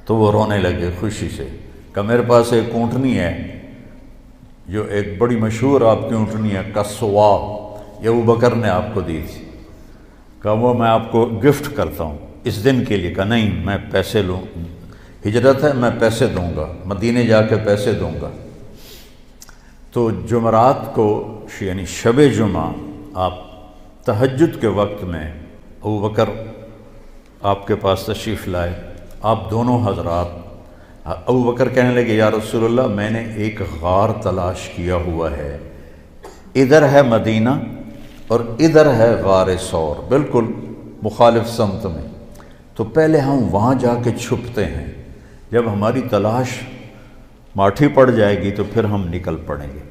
A: تو وہ رونے لگے خوشی سے، کہ میرے پاس ایک اونٹنی ہے جو ایک بڑی مشہور آپ کی اونٹنی ہے کسوا، یہ ابو بکر نے آپ کو دی تھی، کہا وہ میں آپ کو گفٹ کرتا ہوں اس دن کے لیے۔ کہا نہیں میں پیسے لوں، ہجرت ہے میں پیسے دوں گا، مدینے جا کے پیسے دوں گا۔ تو جمعرات کو یعنی شب جمعہ آپ تہجد کے وقت میں ابو بکر آپ کے پاس تشریف لائے۔ آپ دونوں حضرات، ابو بکر کہنے لگے یا رسول اللہ میں نے ایک غار تلاش کیا ہوا ہے، ادھر ہے مدینہ اور ادھر ہے غار ثور، بالکل مخالف سمت میں، تو پہلے ہم وہاں جا کے چھپتے ہیں، جب ہماری تلاش ماٹھی پڑ جائے گی تو پھر ہم نکل پڑیں گے۔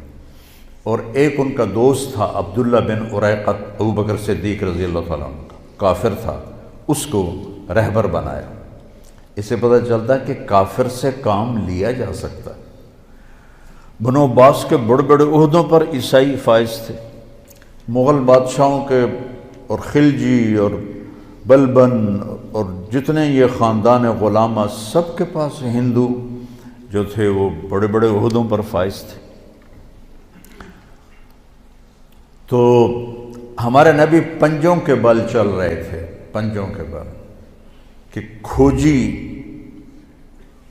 A: اور ایک ان کا دوست تھا عبداللہ بن اریقط، ابو بکر صدیق رضی اللہ تعالیٰ عنہ کا، کافر تھا، اس کو رہبر بنایا۔ اس سے پتہ چلتا ہے کہ کافر سے کام لیا جا سکتا ہے۔ بنو عباس کے بڑے بڑے عہدوں پر عیسائی فائز تھے، مغل بادشاہوں کے، اور خلجی اور بلبن اور جتنے یہ خاندان غلامہ سب کے پاس ہندو جو تھے وہ بڑے بڑے عہدوں پر فائز تھے۔ تو ہمارے نبی پنجوں کے بل چل رہے تھے، پنجوں کے بل، کہ کھوجی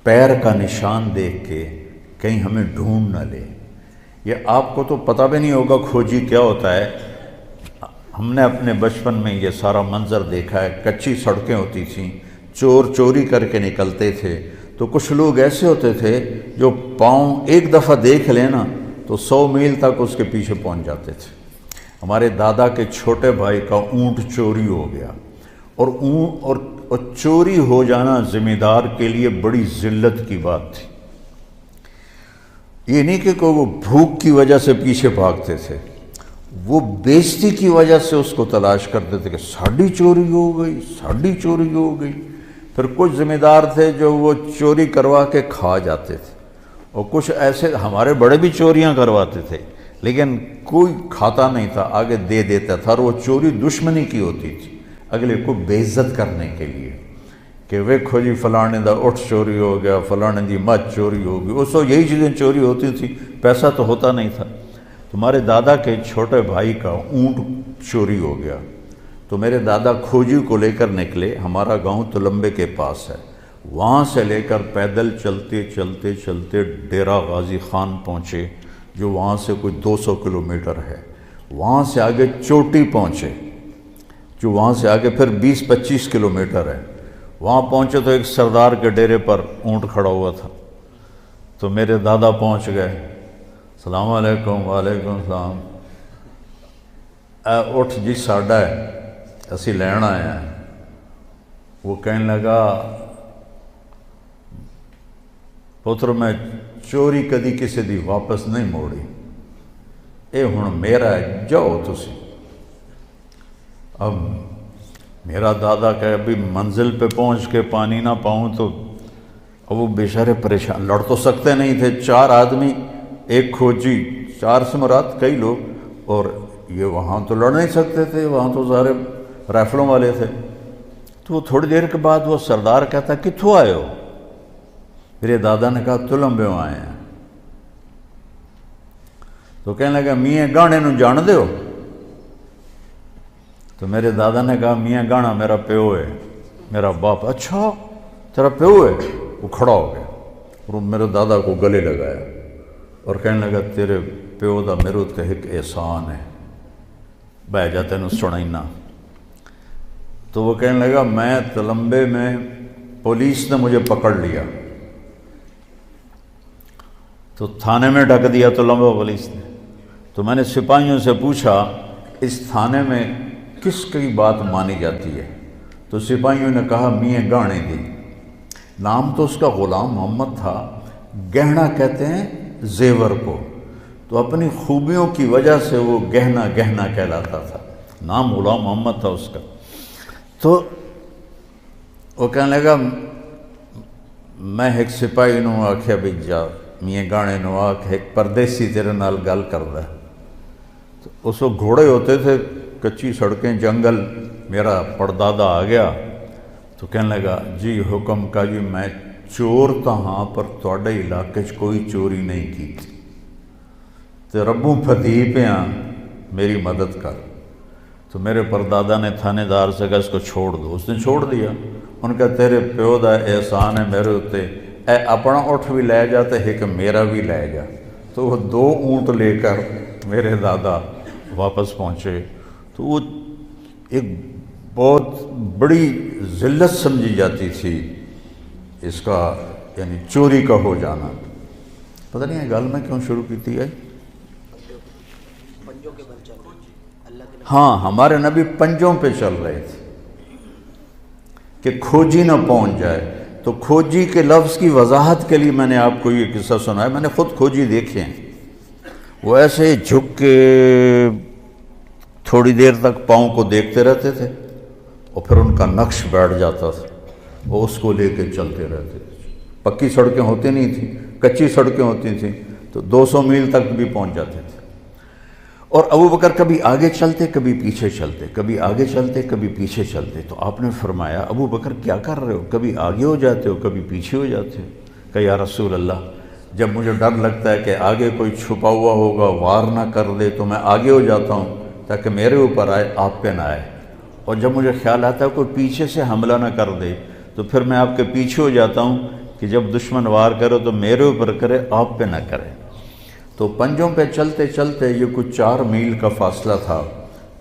A: پیر کا نشان دیکھ کے کہیں ہمیں ڈھونڈ نہ لے۔ یہ آپ کو تو پتہ بھی نہیں ہوگا کھوجی کیا ہوتا ہے، ہم نے اپنے بچپن میں یہ سارا منظر دیکھا ہے، کچی سڑکیں ہوتی تھیں، چور چوری کر کے نکلتے تھے، تو کچھ لوگ ایسے ہوتے تھے جو پاؤں ایک دفعہ دیکھ لینا تو 100 میل تک اس کے پیچھے پہنچ جاتے تھے۔ ہمارے دادا کے چھوٹے بھائی کا اونٹ چوری ہو گیا، اور چوری ہو جانا ذمہ دار کے لیے بڑی ذلت کی بات تھی۔ یہ نہیں کہ کوئی وہ بھوک کی وجہ سے پیچھے بھاگتے تھے، وہ بےزتی کی وجہ سے اس کو تلاش کرتے تھے کہ ساڑھی چوری ہو گئی، ساڑھی چوری ہو گئی۔ پھر کچھ ذمہ دار تھے جو وہ چوری کروا کے کھا جاتے تھے، اور کچھ ایسے ہمارے بڑے بھی چوریاں کرواتے تھے لیکن کوئی کھاتا نہیں تھا، آگے دے دیتا تھا، اور وہ چوری دشمنی کی ہوتی تھی، اگلے کو بے عزت کرنے کے لیے، کہ ویکھو جی فلانے دا اٹھ چوری ہو گیا، فلانے دی مچ چوری ہو گئی۔ اس وقت یہی چیزیں چوری ہوتی تھی، پیسہ تو ہوتا نہیں تھا۔ تمہارے دادا کے چھوٹے بھائی کا اونٹ چوری ہو گیا، تو میرے دادا کھوجی کو لے کر نکلے، ہمارا گاؤں تلمبے کے پاس ہے، وہاں سے لے کر پیدل چلتے چلتے چلتے ڈیرہ غازی خان پہنچے، جو وہاں سے کوئی 200 کلومیٹر ہے، وہاں سے آگے چوٹی پہنچے، جو وہاں سے آگے پھر 20-25 کلومیٹر ہے، وہاں پہنچے تو ایک سردار کے ڈیرے پر اونٹ کھڑا ہوا تھا، تو میرے دادا پہنچ گئے، السلام علیکم، وعلیکم السلام، اٹھ جی ساڈا ہے، اسی لین آئے ہیں۔ وہ کہنے لگا پتر میں چوری کدی کسی دی واپس نہیں موڑی، اے ہن میرا ہے، جاؤ تسی۔ اب میرا دادا کہ ابھی منزل پہ پہنچ کے پانی نہ پاؤں تو اب وہ بیچارے پریشان، لڑ تو سکتے نہیں تھے، 4 آدمی، ایک کھوجی، 4 سے مراد کئی لوگ، اور یہ وہاں تو لڑ نہیں سکتے تھے، وہاں تو سارے رائفلوں والے تھے۔ تو وہ تھوڑی دیر کے بعد وہ سردار کہتا کتھوں آئے ہو؟ میرے دادا نے کہا تلمبے آئے ہیں۔ تو کہنے لگا میاں گانے نو جان دے ہو؟ تو میرے دادا نے کہا میاں گانا میرا پیو ہے، میرا باپ۔ اچھا تیرا پیو ہے؟ وہ کھڑا ہو گیا اور میرے دادا کو گلے لگایا اور کہنے لگا تیرے پیو دا میرے تے ایک احسان ہے، بہ جا تینوں سنائینا۔ تو وہ کہنے لگا میں تلمبے میں پولیس نے مجھے پکڑ لیا، تو تھانے میں ڈھک دیا تلمبے پولیس نے۔ تو میں نے سپاہیوں سے پوچھا اس تھانے میں کس کی بات مانی جاتی ہے؟ تو سپاہیوں نے کہا میاں گانے دی۔ نام تو اس کا غلام محمد تھا، گہنا کہتے ہیں زیور کو، تو اپنی خوبیوں کی وجہ سے وہ گہنا گہنا کہلاتا تھا، نام غلام محمد تھا اس کا۔ تو وہ کہنے لگا میں ایک سپاہی نو آکھیا بھی جا میاں گانے نو آکھ ایک پردیسی تیرے نال گل کردا ہے۔ تو اس وقت گھوڑے ہوتے تھے، کچی سڑکیں، جنگل، میرا پردادا آ گیا تو کہنے لگا جی حکم کا جی میں چور تا ہاں پر تواڈے علاقے چ کوئی چوری نہیں کی تے ربوں پھدی پیاں میری مدد کر۔ تو میرے پردادا نے تھانے دار سے کہا اس کو چھوڑ دو، اس نے چھوڑ دیا۔ ان کا تیرے پیو دا احسان ہے میرے ہوتے، اے اپنا اٹھ بھی لے جا تے ایک میرا بھی لے جا۔ تو وہ 2 اونٹ لے کر میرے دادا واپس پہنچے۔ تو وہ ایک بہت بڑی ذلت سمجھی جاتی تھی اس کا، یعنی چوری کا ہو جانا۔ پتہ نہیں ہے گل میں کیوں شروع کی تھی ہے؟ ہاں ہمارے نبی پنجوں پہ چل رہے تھے کہ کھوجی نہ پہنچ جائے۔ تو کھوجی کے لفظ کی وضاحت کے لیے میں نے آپ کو یہ قصہ سنایا، میں نے خود کھوجی دیکھے ہیں، وہ ایسے جھک کے تھوڑی دیر تک پاؤں کو دیکھتے رہتے تھے اور پھر ان کا نقش بیٹھ جاتا تھا، وہ اس کو لے کے چلتے رہتے تھے۔ پکی سڑکیں ہوتی نہیں تھیں، کچی سڑکیں ہوتی تھیں، تو 200 میل تک بھی پہنچ جاتے تھے۔ اور ابو بکر کبھی آگے چلتے کبھی پیچھے چلتے، کبھی آگے چلتے کبھی پیچھے چلتے۔ تو آپ نے فرمایا ابو بکر کیا کر رہے ہو؟ کبھی آگے ہو جاتے ہو کبھی پیچھے ہو جاتے ہو۔ کہ یا رسول اللہ جب مجھے ڈر لگتا ہے کہ آگے کوئی چھپا ہوا ہوگا وار نہ کر دے تو میں آگے ہو جاتا ہوں تاکہ میرے اوپر آئے، آپ پہ نہ آئے، اور جب مجھے خیال آتا ہے کوئی پیچھے سے حملہ نہ کر دے تو پھر میں آپ کے پیچھے ہو جاتا ہوں کہ جب دشمن وار کرے تو میرے اوپر کرے، آپ پہ نہ کرے۔ تو پنجوں پہ چلتے چلتے یہ کچھ 4 میل کا فاصلہ تھا،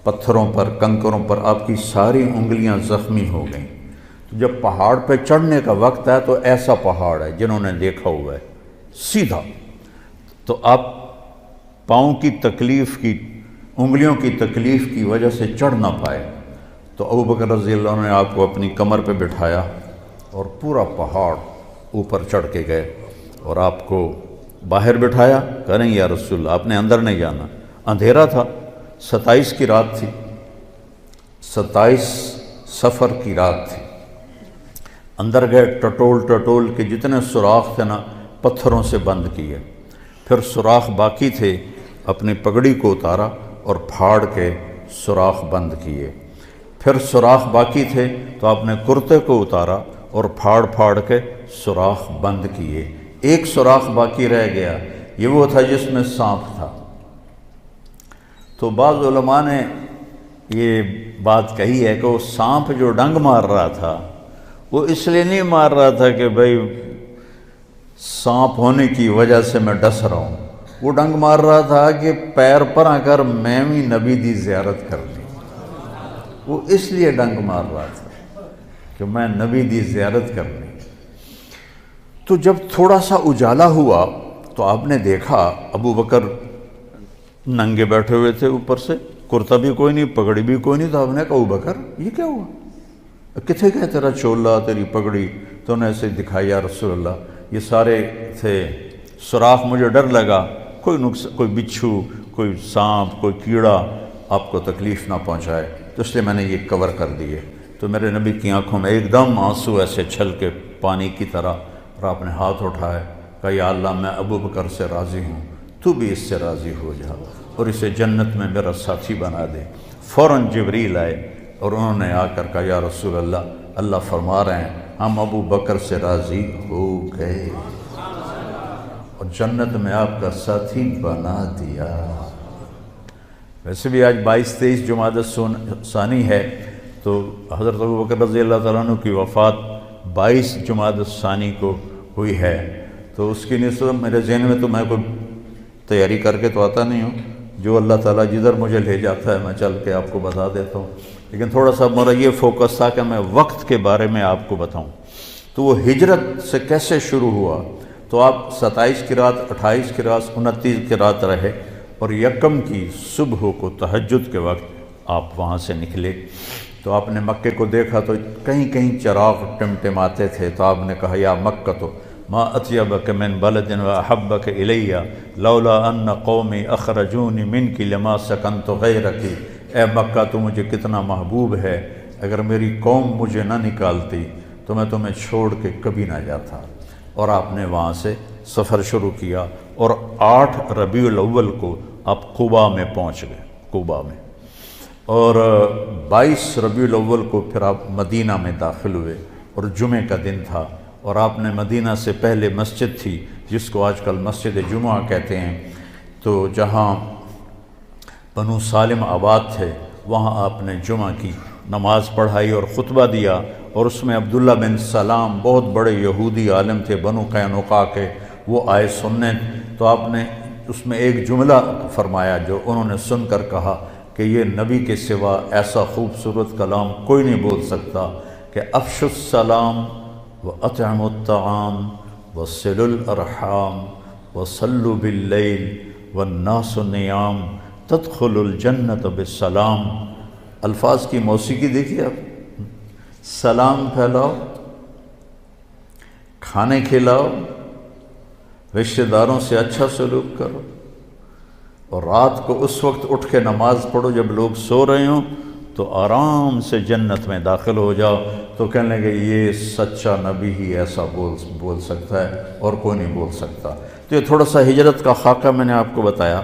A: پتھروں پر کنکروں پر آپ کی ساری انگلیاں زخمی ہو گئیں۔ جب پہاڑ پہ چڑھنے کا وقت ہے تو ایسا پہاڑ ہے جنہوں نے دیکھا ہوا ہے سیدھا، تو آپ پاؤں کی تکلیف کی، انگلیوں کی تکلیف کی وجہ سے چڑھ نہ پائے۔ تو ابو بکر رضی اللہ عنہ نے آپ کو اپنی کمر پہ بٹھایا اور پورا پہاڑ اوپر چڑھ کے گئے اور آپ کو باہر بٹھایا۔ کہہ رہے ہیں یا رسول اللہ آپ نے اندر نہیں جانا، اندھیرا تھا، 27 کی رات تھی، 27 صفر کی رات تھی۔ اندر گئے، ٹٹول ٹٹول کے جتنے سوراخ تھے نا پتھروں سے بند کیے، پھر سوراخ باقی تھے اپنی پگڑی کو اتارا اور پھاڑ کے سوراخ بند کیے، پھر سوراخ باقی تھے تو آپ نے کرتے کو اتارا اور پھاڑ پھاڑ کے سوراخ بند کیے۔ ایک سوراخ باقی رہ گیا، یہ وہ تھا جس میں سانپ تھا۔ تو بعض علماء نے یہ بات کہی ہے کہ وہ سانپ جو ڈنگ مار رہا تھا وہ اس لیے نہیں مار رہا تھا کہ بھئی سانپ ہونے کی وجہ سے میں ڈس رہا ہوں، وہ ڈنگ مار رہا تھا کہ پیر پر آ کر میں بھی نبی دی زیارت کر لی، وہ اس لیے ڈنگ مار رہا تھا کہ میں نبی دی زیارت کرنی۔ تو جب تھوڑا سا اجالا ہوا تو آپ نے دیکھا ابو بکر ننگے بیٹھے ہوئے تھے، اوپر سے کرتا بھی کوئی نہیں، پگڑی بھی کوئی نہیں۔ تو آپ نے کہا ابو بکر یہ کیا ہوا؟ کتنے کہ تیرا چولا تیری پگڑی؟ تو انہیں ایسے دکھائی یا رسول اللہ یہ سارے تھے سوراخ، مجھے ڈر لگا کوئی بچھو، کوئی سانپ، کوئی کیڑا آپ کو تکلیف نہ پہنچائے، تو اس لیے میں نے یہ کور کر دیے۔ تو میرے نبی کی آنکھوں میں ایک دم آنسو ایسے چھل کے پانی کی طرح اور آپ نے ہاتھ اٹھائے، کہا یا اللہ میں ابو بکر سے راضی ہوں، تو بھی اس سے راضی ہو جا اور اسے جنت میں میرا ساتھی بنا دے۔ فوراً جبریل آئے اور انہوں نے آ کر کہا یا رسول اللہ فرما رہے ہیں ہم ابو بکر سے راضی ہو گئے اور جنت میں آپ کا ساتھی بنا دیا۔ ویسے بھی آج 22-23 جمادی ثانی ہے، تو حضرت ابو بکر رضی اللہ تعالیٰ عنہ کی وفات 22 جمادی ثانی کو ہوئی ہے، تو اس کی نسبت میرے ذہن میں تو میں کوئی تیاری کر کے تو آتا نہیں ہوں، جو اللہ تعالیٰ جدھر مجھے لے جاتا ہے میں چل کے آپ کو بتا دیتا ہوں، لیکن تھوڑا سا میرا یہ فوکس تھا کہ میں وقت کے بارے میں آپ کو بتاؤں۔ تو وہ ہجرت سے کیسے شروع ہوا؟ تو آپ 27 کی رات، 28 کی رات، 29 کی رات رہے اور یکم کی صبح کو تہجد کے وقت آپ وہاں سے نکلے۔ تو آپ نے مکے کو دیکھا تو کہیں کہیں چراغ ٹمٹماتے تھے، تو آپ نے کہا یا مکہ تو ما اطیبک من بلد واحبک الی لولا ان قومی اخرجونی منک لما سکنت غیرک۔ اے مکہ تو مجھے کتنا محبوب ہے، اگر میری قوم مجھے نہ نکالتی تو میں تمہیں چھوڑ کے کبھی نہ جاتا۔ اور آپ نے وہاں سے سفر شروع کیا اور 8 ربیع الاول کو آپ قباء میں پہنچ گئے، قباء میں، اور 22 ربیع الاول کو پھر آپ مدینہ میں داخل ہوئے اور جمعہ کا دن تھا، اور آپ نے مدینہ سے پہلے مسجد تھی جس کو آج کل مسجد جمعہ کہتے ہیں، تو جہاں بنو سالم آباد تھے وہاں آپ نے جمعہ کی نماز پڑھائی اور خطبہ دیا، اور اس میں عبداللہ بن سلام بہت بڑے یہودی عالم تھے بنو قینقاع کے، وہ آئے سننے، تو آپ نے اس میں ایک جملہ فرمایا جو انہوں نے سن کر کہا کہ یہ نبی کے سوا ایسا خوبصورت کلام کوئی نہیں بول سکتا کہ افشوا السلام وَأَطْعِمُوا الطَّعَامَ وَصِلُوا الْأَرْحَامَ وَصَلُّوا بِاللَّيْلِ وَالنَّاسُ نِيَامٌ تَدْخُلُوا الْجَنَّةَ بِالسَّلَامِ۔ الفاظ کی موسیقی دیکھیے آپ، سلام پھیلاؤ، کھانے کھلاؤ، رشتہ داروں سے اچھا سلوک کرو، اور رات کو اس وقت اٹھ کے نماز پڑھو جب لوگ سو رہے ہوں، تو آرام سے جنت میں داخل ہو جاؤ۔ تو کہنے لگے یہ سچا نبی ہی ایسا بول سکتا ہے اور کوئی نہیں بول سکتا۔ تو یہ تھوڑا سا ہجرت کا خاکہ میں نے آپ کو بتایا،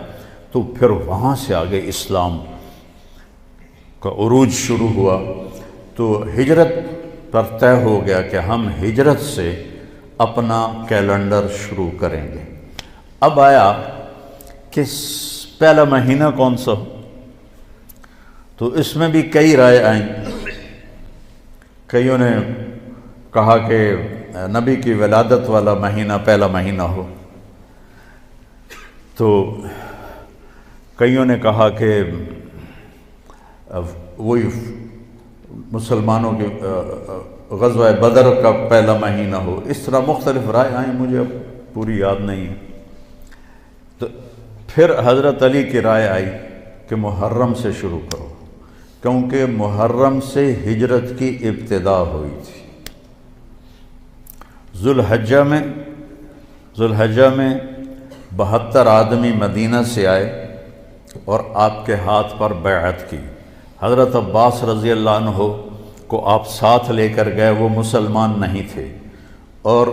A: تو پھر وہاں سے آگے اسلام کا عروج شروع ہوا، تو ہجرت پر طے ہو گیا کہ ہم ہجرت سے اپنا کیلنڈر شروع کریں گے۔ اب آیا کہ پہلا مہینہ کون سا ہو، تو اس میں بھی کئی رائے آئیں۔ کئیوں نے کہا کہ نبی کی ولادت والا مہینہ پہلا مہینہ ہو، تو کئیوں نے کہا کہ وہی مسلمانوں کے غزوہ بدر کا پہلا مہینہ ہو، اس طرح مختلف رائے آئیں، مجھے اب پوری یاد نہیں ہے۔ تو پھر حضرت علی کی رائے آئی کہ محرم سے شروع کرو، کیونکہ محرم سے ہجرت کی ابتدا ہوئی تھی۔ ذوالحجہ میں 72 آدمی مدینہ سے آئے اور آپ کے ہاتھ پر بیعت کی۔ حضرت عباس رضی اللہ عنہ کو آپ ساتھ لے کر گئے، وہ مسلمان نہیں تھے، اور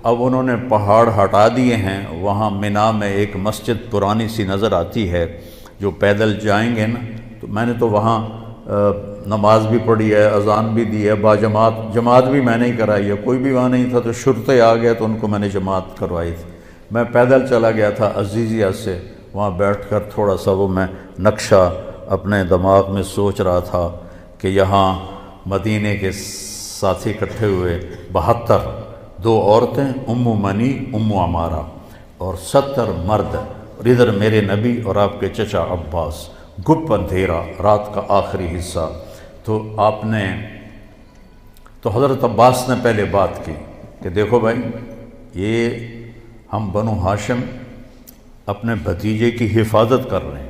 A: اب انہوں نے پہاڑ ہٹا دیے ہیں۔ وہاں مینا میں ایک مسجد پرانی سی نظر آتی ہے، جو پیدل جائیں گے نا، تو میں نے تو وہاں نماز بھی پڑھی ہے، اذان بھی دی ہے، جماعت بھی میں نے ہی کرائی ہے، کوئی بھی وہاں نہیں تھا، تو شرطے آ گئے تو ان کو میں نے جماعت کروائی تھی۔ میں پیدل چلا گیا تھا عزیزیہ سے، وہاں بیٹھ کر تھوڑا سا وہ میں نقشہ اپنے دماغ میں سوچ رہا تھا کہ یہاں مدینے کے ساتھی اکٹھے ہوئے 72، 2 عورتیں ام منی ام عمارہ اور 70 مرد، اور ادھر میرے نبی اور آپ کے چچا عباس، گپ اندھیرا، رات کا آخری حصہ۔ تو حضرت عباس نے پہلے بات کی کہ دیکھو بھائی، یہ ہم بنو ہاشم اپنے بھتیجے کی حفاظت کر رہے ہیں،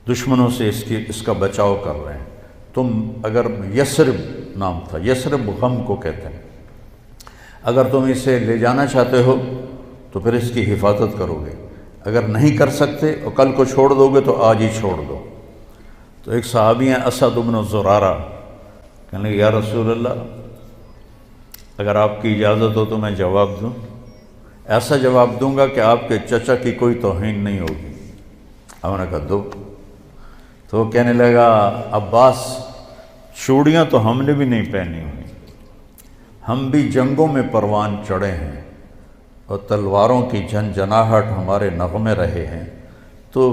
A: دشمنوں سے اس کا بچاؤ کر رہے ہیں۔ تم اگر یثرب نام تھا، یثرب غم کو کہتے ہیں، اگر تم اسے لے جانا چاہتے ہو تو پھر اس کی حفاظت کرو گے، اگر نہیں کر سکتے اور کل کو چھوڑ دو گے تو آج ہی چھوڑ دو۔ تو ایک صحابی ہیں اسد بن زرارہ، کہنے لگے یا رسول اللہ اگر آپ کی اجازت ہو تو میں جواب دوں، ایسا جواب دوں گا کہ آپ کے چچا کی کوئی توہین نہیں ہوگی۔ ہم نے کہا دو۔ تو وہ کہنے لگا عباس چوڑیاں تو ہم نے بھی نہیں پہنی ہوئی، ہم بھی جنگوں میں پروان چڑھے ہیں اور تلواروں کی جھنجھناہٹ ہمارے نغمے رہے ہیں، تو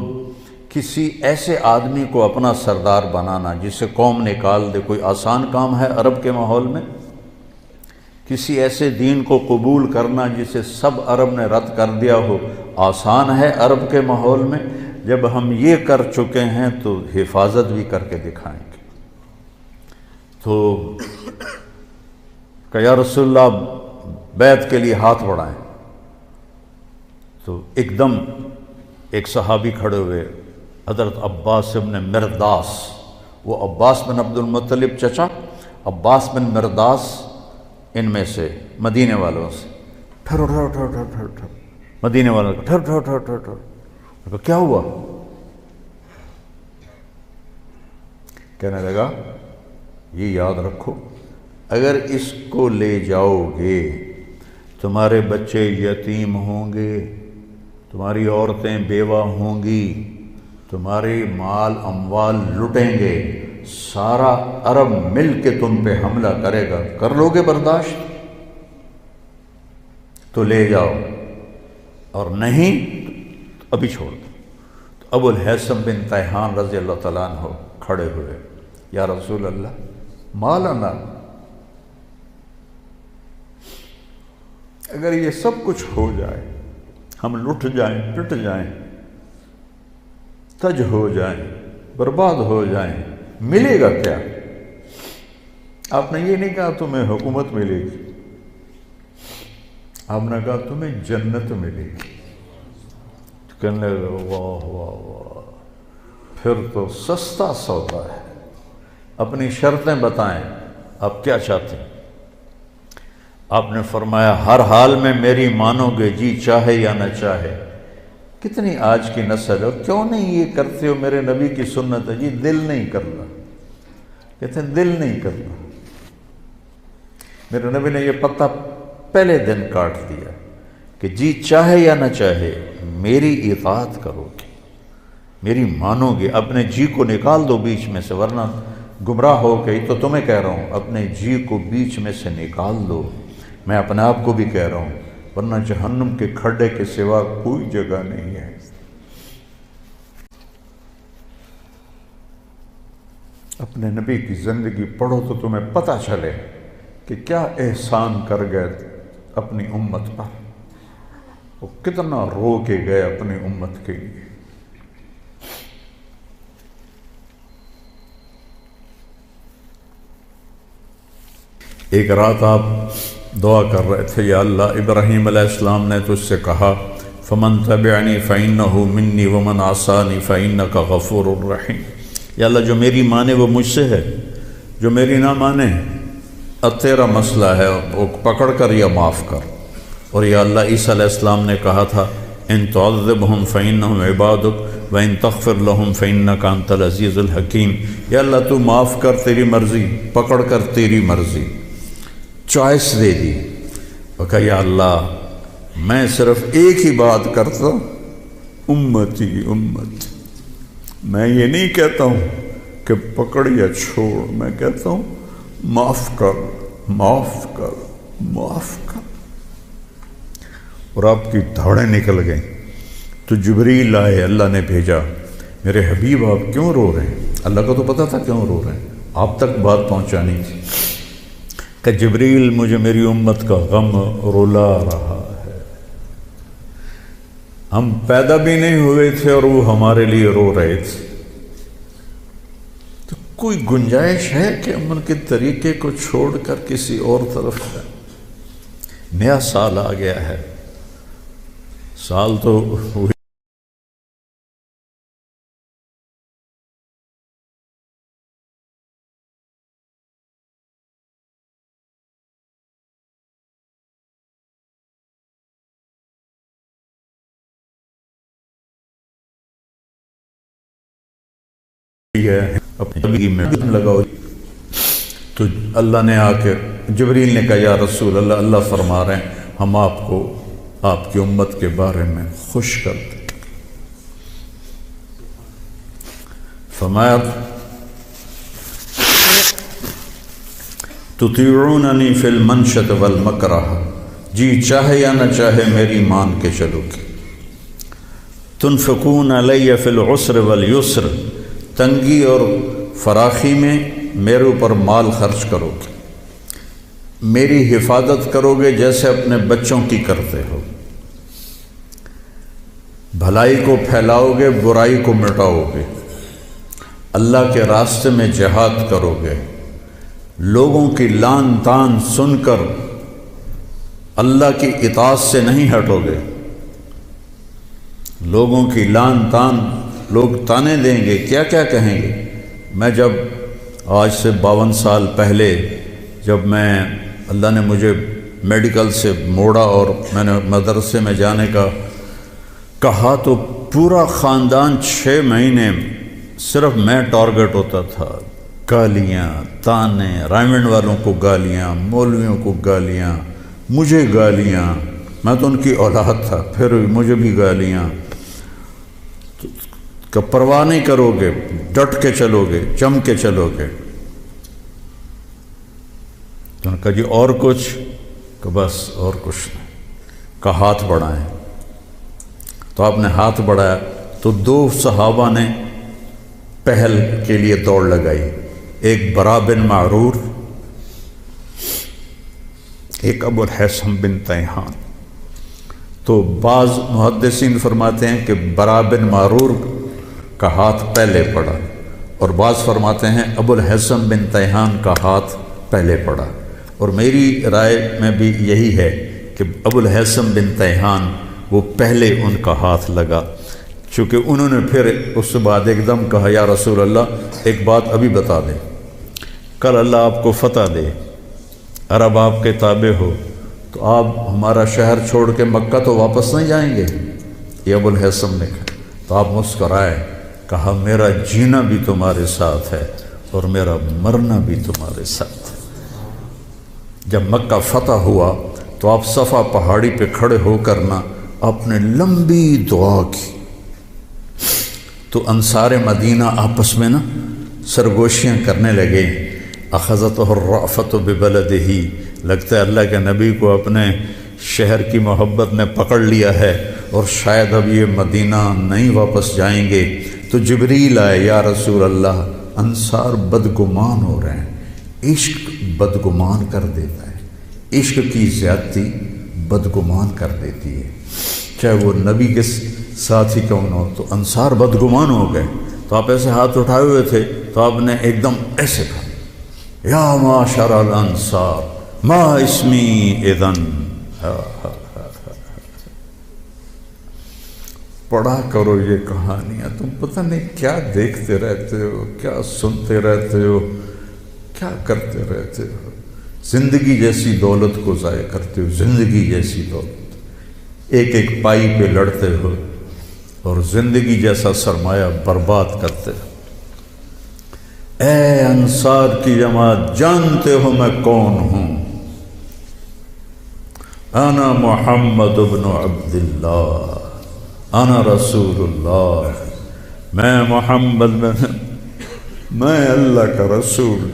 A: کسی ایسے آدمی کو اپنا سردار بنانا جسے قوم نکال دے کوئی آسان کام ہے عرب کے ماحول میں؟ کسی ایسے دین کو قبول کرنا جسے سب عرب نے رد کر دیا ہو آسان ہے عرب کے ماحول میں؟ جب ہم یہ کر چکے ہیں تو حفاظت بھی کر کے دکھائیں گے۔ تو کہ یا رسول اللہ بیعت کے لیے ہاتھ بڑھائیں۔ تو ایک دم ایک صحابی کھڑے ہوئے، حضرت عباس بن مرداس، وہ عباس بن عبد المطلب چچا، عباس بن مرداس ان میں سے مدینے والوں سے، ٹھہرو ٹھہرو ٹھہرو ٹھہرو ٹھہرو ٹھہرو، مدینے والوں کو ٹھہرو ٹھہرو ٹھہرو ٹھہرو ٹھہرو، کیا ہوا؟ کہنے لگا یہ یاد رکھو، اگر اس کو لے جاؤ گے تمہارے بچے یتیم ہوں گے، تمہاری عورتیں بیوہ ہوں گی، تمہارے مال اموال لٹیں گے، سارا عرب مل کے تم پہ حملہ کرے گا، کر لو گے برداشت؟ تو لے جاؤ، اور نہیں تو ابھی چھوڑ دو۔ تو ابو الہیثم بن تیہان رضی اللہ تعالیٰ عنہ کھڑے ہوئے، یا رسول اللہ ما لنا، اگر یہ سب کچھ ہو جائے، ہم لٹ جائیں، پٹ جائیں، تج ہو جائیں، برباد ہو جائیں، ملے گا کیا؟ آپ نے یہ نہیں کہا تمہیں حکومت ملے گی، آپ نے کہا تمہیں جنت ملے گی۔ کہنے لگا واہ واہ واہ، پھر تو سستا سودا ہے، اپنی شرطیں بتائیں، آپ کیا چاہتے ہیں؟ آپ نے فرمایا ہر حال میں میری مانو گے، جی چاہے یا نہ چاہے۔ کتنی آج کی نسل ہے، کیوں نہیں یہ کرتے ہو؟ میرے نبی کی سنت ہے، جی دل نہیں کرنا، کہتے ہیں دل نہیں کرنا۔ میرے نبی نے یہ پتہ پہلے دن کاٹ دیا کہ جی چاہے یا نہ چاہے میری اطاعت کرو گے، میری مانو گے، اپنے جی کو نکال دو بیچ میں سے، ورنہ گمراہ ہو گئی۔ تو تمہیں کہہ رہا ہوں اپنے جی کو بیچ میں سے نکال دو، میں اپنے آپ کو بھی کہہ رہا ہوں، ورنہ جہنم کے کھڈے کے سوا کوئی جگہ نہیں ہے۔ اپنے نبی کی زندگی پڑھو تو تمہیں پتہ چلے کہ کیا احسان کر گئے اپنی امت پر، وہ کتنا رو کے گئے اپنی امت کے لیے۔ ایک رات آپ دعا کر رہے تھے، یا اللہ ابراہیم علیہ السلام نے تجھ سے کہا فمن تبعنی فإنہ منی ومن عصانی فإنک غفور الرحیم، یا اللہ جو میری مانے وہ مجھ سے ہے، جو میری نہ مانے اب تیرا مسئلہ ہے، وہ پکڑ کر یا معاف کر۔ اور یا اللہ عیسیٰ علیہ السلام نے کہا تھا ان تعذبہم فإنہم عبادک وإن تغفر لہم فإنک انت العزیز الحکیم، یا اللہ تو معاف کر، تیری مرضی، پکڑ کر تیری مرضی، چوائس دے دی۔ اور کہا یا اللہ میں صرف ایک ہی بات کرتا ہوں، امتی امت، میں یہ نہیں کہتا ہوں کہ پکڑ یا چھوڑ، میں کہتا ہوں معاف کر معاف کر معاف کر۔ اور آپ کی دھاڑیں نکل گئیں۔ تو جبریل آئے، اللہ نے بھیجا، میرے حبیب آپ کیوں رو رہے ہیں؟ اللہ کو تو پتہ تھا کیوں رو رہے ہیں، آپ تک بات پہنچانی تھی۔ کہ جبریل مجھے میری امت کا غم رلا رہا ہے، ہم پیدا بھی نہیں ہوئے تھے اور وہ ہمارے لیے رو رہے تھے۔ تو کوئی گنجائش ہے کہ ہم ان کے طریقے کو چھوڑ کر کسی اور طرف جائیں؟ نیا سال آ گیا ہے، سال تو ہوئی ہے، اپنی زندگی میں لگاؤ۔ تو اللہ نے آ کے جبریل نے کہا یا رسول اللہ، اللہ فرما رہے ہیں ہم آپ کو آپ کی امت کے بارے میں خوش کر دیں۔ فرمایا تطیعوننی فی المنشط والمکرہ، جی چاہے یا نہ چاہے میری مان کے چلو گے۔ تنفقون علی فی العسر والیسر، تنگی اور فراخی میں میرے اوپر مال خرچ کرو گے، میری حفاظت کرو گے جیسے اپنے بچوں کی کرتے ہو، بھلائی کو پھیلاؤ گے، برائی کو مٹاؤ گے، اللہ کے راستے میں جہاد کرو گے، لوگوں کی لان تان سن کر اللہ کی اطاعت سے نہیں ہٹو گے۔ لوگوں کی لان تان، لوگ تانے دیں گے، کیا کیا کہیں گے۔ میں جب آج سے 52 سال پہلے جب میں اللہ نے مجھے میڈیکل سے موڑا اور میں نے مدرسے میں جانے کا کہا تو پورا خاندان 6 مہینے صرف میں ٹارگٹ ہوتا تھا، گالیاں، تانے، رائمنڈ والوں کو گالیاں، مولویوں کو گالیاں، مجھے گالیاں، میں تو ان کی اولاد تھا پھر مجھے بھی گالیاں، کہ پرواہ نہیں کرو گے، ڈٹ کے چلو گے، جم کے چلو گے۔ تو انہوں نے کہا جی اور کچھ؟ کہ بس اور کچھ نہیں، کہ ہاتھ بڑھائیں۔ تو آپ نے ہاتھ بڑھایا تو 2 صحابہ نے پہل کے لیے دوڑ لگائی، ایک برا بن معرور، ایک ابو الحسن بن تیہان۔ تو بعض محدثین فرماتے ہیں کہ برا بن معرور کا ہاتھ پہلے پڑا، اور بعض فرماتے ہیں ابو الحسن بن تیہان کا ہاتھ پہلے پڑا، اور میری رائے میں بھی یہی ہے کہ ابو الحسن بن تیہان وہ پہلے ان کا ہاتھ لگا، چونکہ انہوں نے پھر اس کے بعد ایک دم کہا یا رسول اللہ ایک بات ابھی بتا دیں، کل اللہ آپ کو فتح دے، عرب آپ کے تابع ہو، تو آپ ہمارا شہر چھوڑ کے مکہ تو واپس نہیں جائیں گے؟ یہ ابو الحسن نے کہا، تو آپ مسکرائے، کہا میرا جینا بھی تمہارے ساتھ ہے اور میرا مرنا بھی تمہارے ساتھ ہے۔ جب مکہ فتح ہوا تو آپ صفا پہاڑی پہ کھڑے ہو کر نا آپ نے لمبی دعا کی، تو انصار مدینہ آپس میں نا سرگوشیاں کرنے لگے، اخذتہ الرأفۃ ببلدہ، لگتا ہے اللہ کے نبی کو اپنے شہر کی محبت نے پکڑ لیا ہے اور شاید اب یہ مدینہ نہیں واپس جائیں گے۔ تو جبریل آئے، یا رسول اللہ انصار بدگمان ہو رہے ہیں، عشق بدگمان کر دیتا ہے، عشق کی زیادتی بدگمان کر دیتی ہے، چاہے وہ نبی کے ساتھ ہی کون ہو۔ تو انصار بدگمان ہو گئے، تو آپ ایسے ہاتھ اٹھائے ہوئے تھے، تو آپ نے ایک دم ایسے کہا یا معاشر الانصار ما اسمی اذن۔ پڑھا کرو یہ کہانیاں، تم پتہ نہیں کیا دیکھتے رہتے ہو، کیا سنتے رہتے ہو، کیا کرتے رہتے ہو، زندگی جیسی دولت کو ضائع کرتے ہو، زندگی جیسی دولت، ایک ایک پائی پہ لڑتے ہو اور زندگی جیسا سرمایہ برباد کرتے ہو۔ اے انصار کی جماعت، جانتے ہو میں کون ہوں؟ انا محمد بن عبداللہ، انا رسول اللہ، میں محمد میں اللہ کا رسول،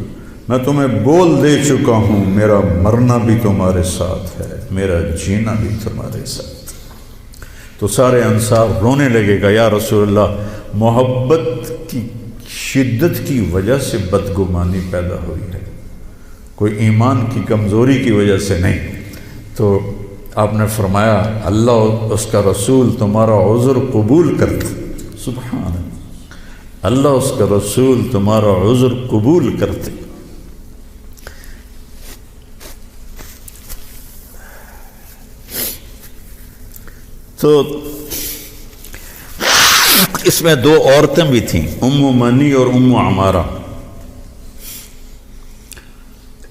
A: میں تمہیں بول دے چکا ہوں، میرا مرنا بھی تمہارے ساتھ ہے، میرا جینا بھی تمہارے ساتھ۔ تو سارے انصار رونے لگے گا یا رسول اللہ محبت کی شدت کی وجہ سے بدگمانی پیدا ہوئی ہے، کوئی ایمان کی کمزوری کی وجہ سے نہیں۔ تو آپ نے فرمایا اللہ اس کا رسول تمہارا عذر قبول کرتے، سبحان اللہ، اللہ اس کا رسول تمہارا عذر قبول کرتے۔ تو اس میں 2 عورتیں بھی تھیں، ام منی اور ام عمارہ۔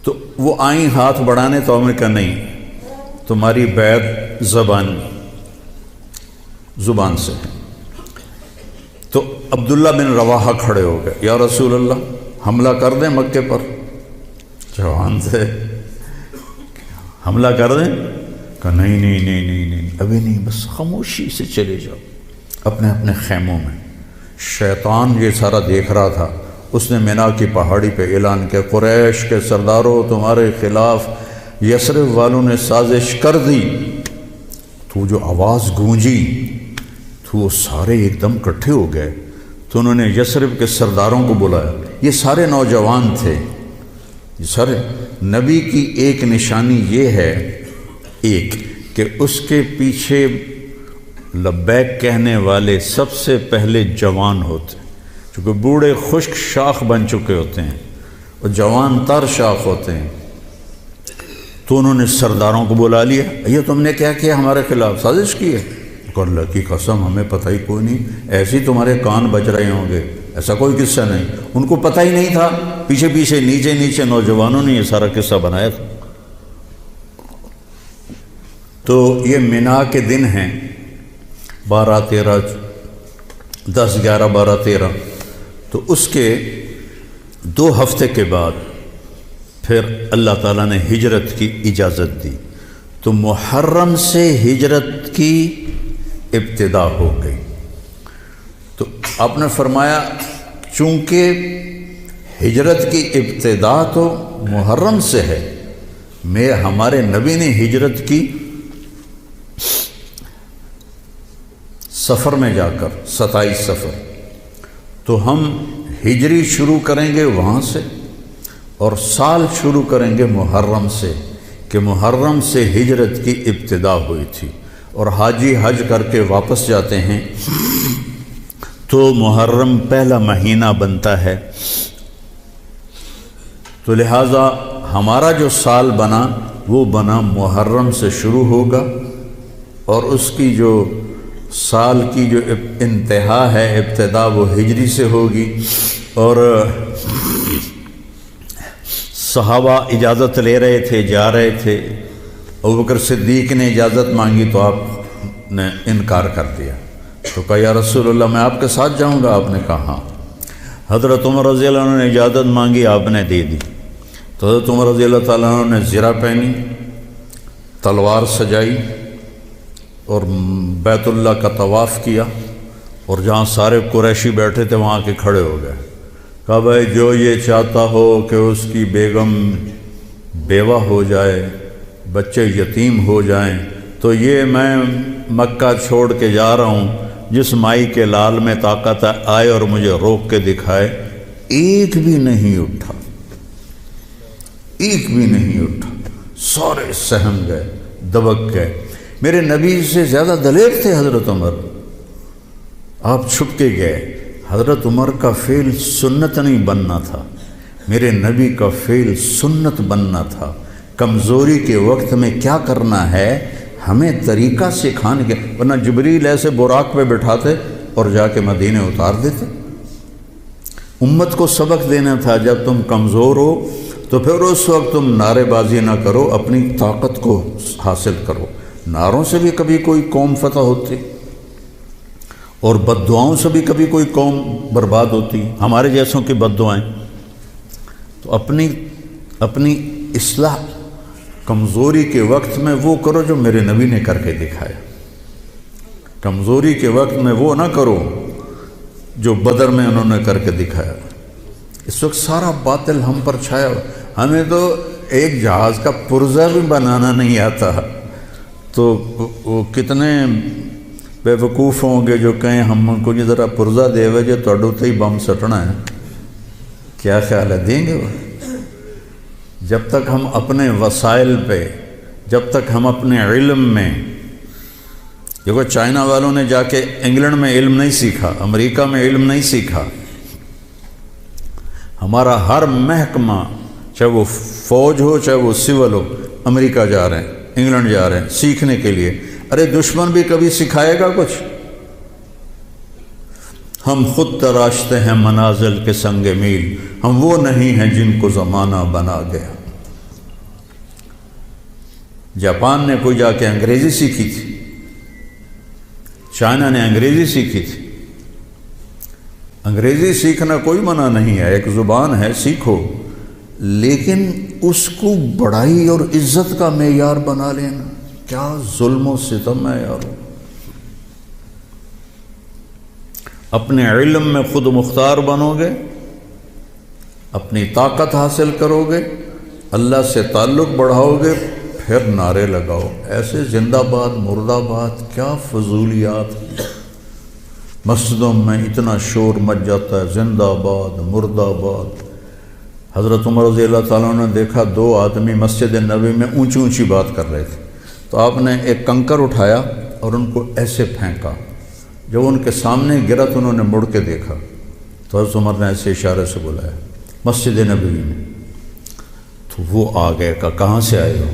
A: تو وہ آئیں ہاتھ بڑھانے، تو ہم نے کہا نہیں، تمہاری بیعت زبان سے ہے۔ تو عبداللہ بن رواحہ کھڑے ہو گئے، یا رسول اللہ حملہ کر دیں مکے پر؟ جوان تھے، حملہ کر دیں؟ کہا نہیں نہیں نہیں نہیں نہیں ابھی نہیں، بس خاموشی سے چلے جاؤ اپنے اپنے خیموں میں۔ شیطان یہ سارا دیکھ رہا تھا، اس نے مینا کی پہاڑی پہ اعلان کیا، قریش کے سرداروں تمہارے خلاف یثرب والوں نے سازش کر دی۔ تو جو آواز گونجی تو وہ سارے ایک دم اکٹھے ہو گئے، تو انہوں نے یثرب کے سرداروں کو بلایا۔ یہ سارے نوجوان تھے، یہ سارے۔ نبی کی ایک نشانی یہ ہے ایک کہ اس کے پیچھے لبیک کہنے والے سب سے پہلے جوان ہوتے ہیں، چونکہ بوڑھے خشک شاخ بن چکے ہوتے ہیں اور جوان تر شاخ ہوتے ہیں۔ تو انہوں نے سرداروں کو بلا لیا، یہ تم نے کیا کیا، ہمارے خلاف سازش کی ہے؟ کہ اللہ کی قسم ہمیں پتہ ہی کوئی نہیں، ایسے ہی تمہارے کان بج رہے ہوں گے، ایسا کوئی قصہ نہیں۔ ان کو پتہ ہی نہیں تھا، پیچھے پیچھے نیچے نیچے نوجوانوں نے یہ سارا قصہ بنایا تھا۔ تو یہ مینا کے دن ہیں 12 13 10 11 12 13، تو اس کے 2 ہفتے کے بعد پھر اللہ تعالیٰ نے ہجرت کی اجازت دی، تو محرم سے ہجرت کی ابتدا ہو گئی۔ تو آپ نے فرمایا چونکہ ہجرت کی ابتدا تو محرم سے ہے، ہمارے نبی نے ہجرت کی سفر میں جا کر 27 سفر، تو ہم ہجری شروع کریں گے وہاں سے اور سال شروع کریں گے محرم سے، کہ محرم سے ہجرت کی ابتدا ہوئی تھی، اور حاجی حج کر کے واپس جاتے ہیں تو محرم پہلا مہینہ بنتا ہے۔ تو لہٰذا ہمارا جو سال بنا وہ بنا محرم سے شروع ہوگا، اور اس کی جو سال کی جو انتہا ہے ابتدا وہ ہجری سے ہوگی۔ اور صحابہ اجازت لے رہے تھے، جا رہے تھے، ابوبکر صدیق نے اجازت مانگی تو آپ نے انکار کر دیا، تو کہا یا رسول اللہ میں آپ کے ساتھ جاؤں گا؟ آپ نے کہا ہاں۔ حضرت عمر رضی اللہ عنہ نے اجازت مانگی، آپ نے دے دی، تو حضرت عمر رضی اللہ تعالیٰ عنہ نے زرہ پہنی، تلوار سجائی اور بیت اللہ کا طواف کیا، اور جہاں سارے قریشی بیٹھے تھے وہاں کے کھڑے ہو گئے، کہا بھائی جو یہ چاہتا ہو کہ اس کی بیگم بیوہ ہو جائے، بچے یتیم ہو جائیں، تو یہ میں مکہ چھوڑ کے جا رہا ہوں، جس مائی کے لال میں طاقت آئے اور مجھے روک کے دکھائے۔ ایک بھی نہیں اٹھا، ایک بھی نہیں اٹھا، سارے سہم گئے، دبک گئے۔ میرے نبی سے زیادہ دلیر تھے حضرت عمر، آپ چھپ کے گئے۔ حضرت عمر کا فعل سنت نہیں بننا تھا، میرے نبی کا فعل سنت بننا تھا۔ کمزوری کے وقت میں کیا کرنا ہے ہمیں طریقہ سکھانے کے، ورنہ جبریل ایسے براق پہ بٹھاتے اور جا کے مدینے اتار دیتے۔ امت کو سبق دینا تھا، جب تم کمزور ہو تو پھر اس وقت تم نعرے بازی نہ کرو، اپنی طاقت کو حاصل کرو۔ نعروں سے بھی کبھی کوئی قوم فتح ہوتی، اور بد دعاؤں سے بھی کبھی کوئی قوم برباد ہوتی، ہمارے جیسوں کی بد دعائیں۔ تو اپنی اصلاح کمزوری کے وقت میں وہ کرو جو میرے نبی نے کر کے دکھایا، کمزوری کے وقت میں وہ نہ کرو جو بدر میں انہوں نے کر کے دکھایا۔ اس وقت سارا باطل ہم پر چھایا، ہمیں تو ایک جہاز کا پرزہ بھی بنانا نہیں آتا، تو وہ کتنے بے وقوف ہوں گے جو کہیں ہم کو یہ ذرا پرزہ دے ہوئے جو توڑو تے ہی بم سٹنا ہے۔ کیا خیال ہے دیں گے وہ؟ جب تک ہم اپنے وسائل پہ، جب تک ہم اپنے علم میں، دیکھو چائنا والوں نے جا کے انگلینڈ میں علم نہیں سیکھا، امریکہ میں علم نہیں سیکھا۔ ہمارا ہر محکمہ، چاہے وہ فوج ہو چاہے وہ سول ہو، امریکہ جا رہے ہیں، انگلینڈ جا رہے ہیں سیکھنے کے لیے۔ ارے دشمن بھی کبھی سکھائے گا کچھ؟ ہم خود تراشتے ہیں منازل کے سنگ میل، ہم وہ نہیں ہیں جن کو زمانہ بنا گیا۔ جاپان نے کوئی جا کے انگریزی سیکھی تھی، چائنا نے انگریزی سیکھی تھی۔ انگریزی سیکھنا کوئی منع نہیں ہے، ایک زبان ہے، سیکھو، لیکن اس کو بڑائی اور عزت کا معیار بنا لینا کیا ظلم و ستم ہے یارو۔ اپنے علم میں خود مختار بنو گے، اپنی طاقت حاصل کرو گے، اللہ سے تعلق بڑھاؤ گے، پھر نعرے لگاؤ۔ ایسے زندہ باد مرد آباد کیا فضولیات ہیں۔ مسجدوں میں اتنا شور مچ جاتا ہے، زندہ آباد مرد آباد۔ حضرت عمر رضی اللہ تعالیٰ نے دیکھا 2 آدمی مسجد نبوی میں اونچی اونچی بات کر رہے تھے، تو آپ نے ایک کنکر اٹھایا اور ان کو ایسے پھینکا۔ جب ان کے سامنے گرا تو انہوں نے مڑ کے دیکھا تو حضرت عمر نے ایسے اشارے سے بلایا مسجد نبوی میں، تو وہ آ گئے۔ کہاں سے آئے ہو؟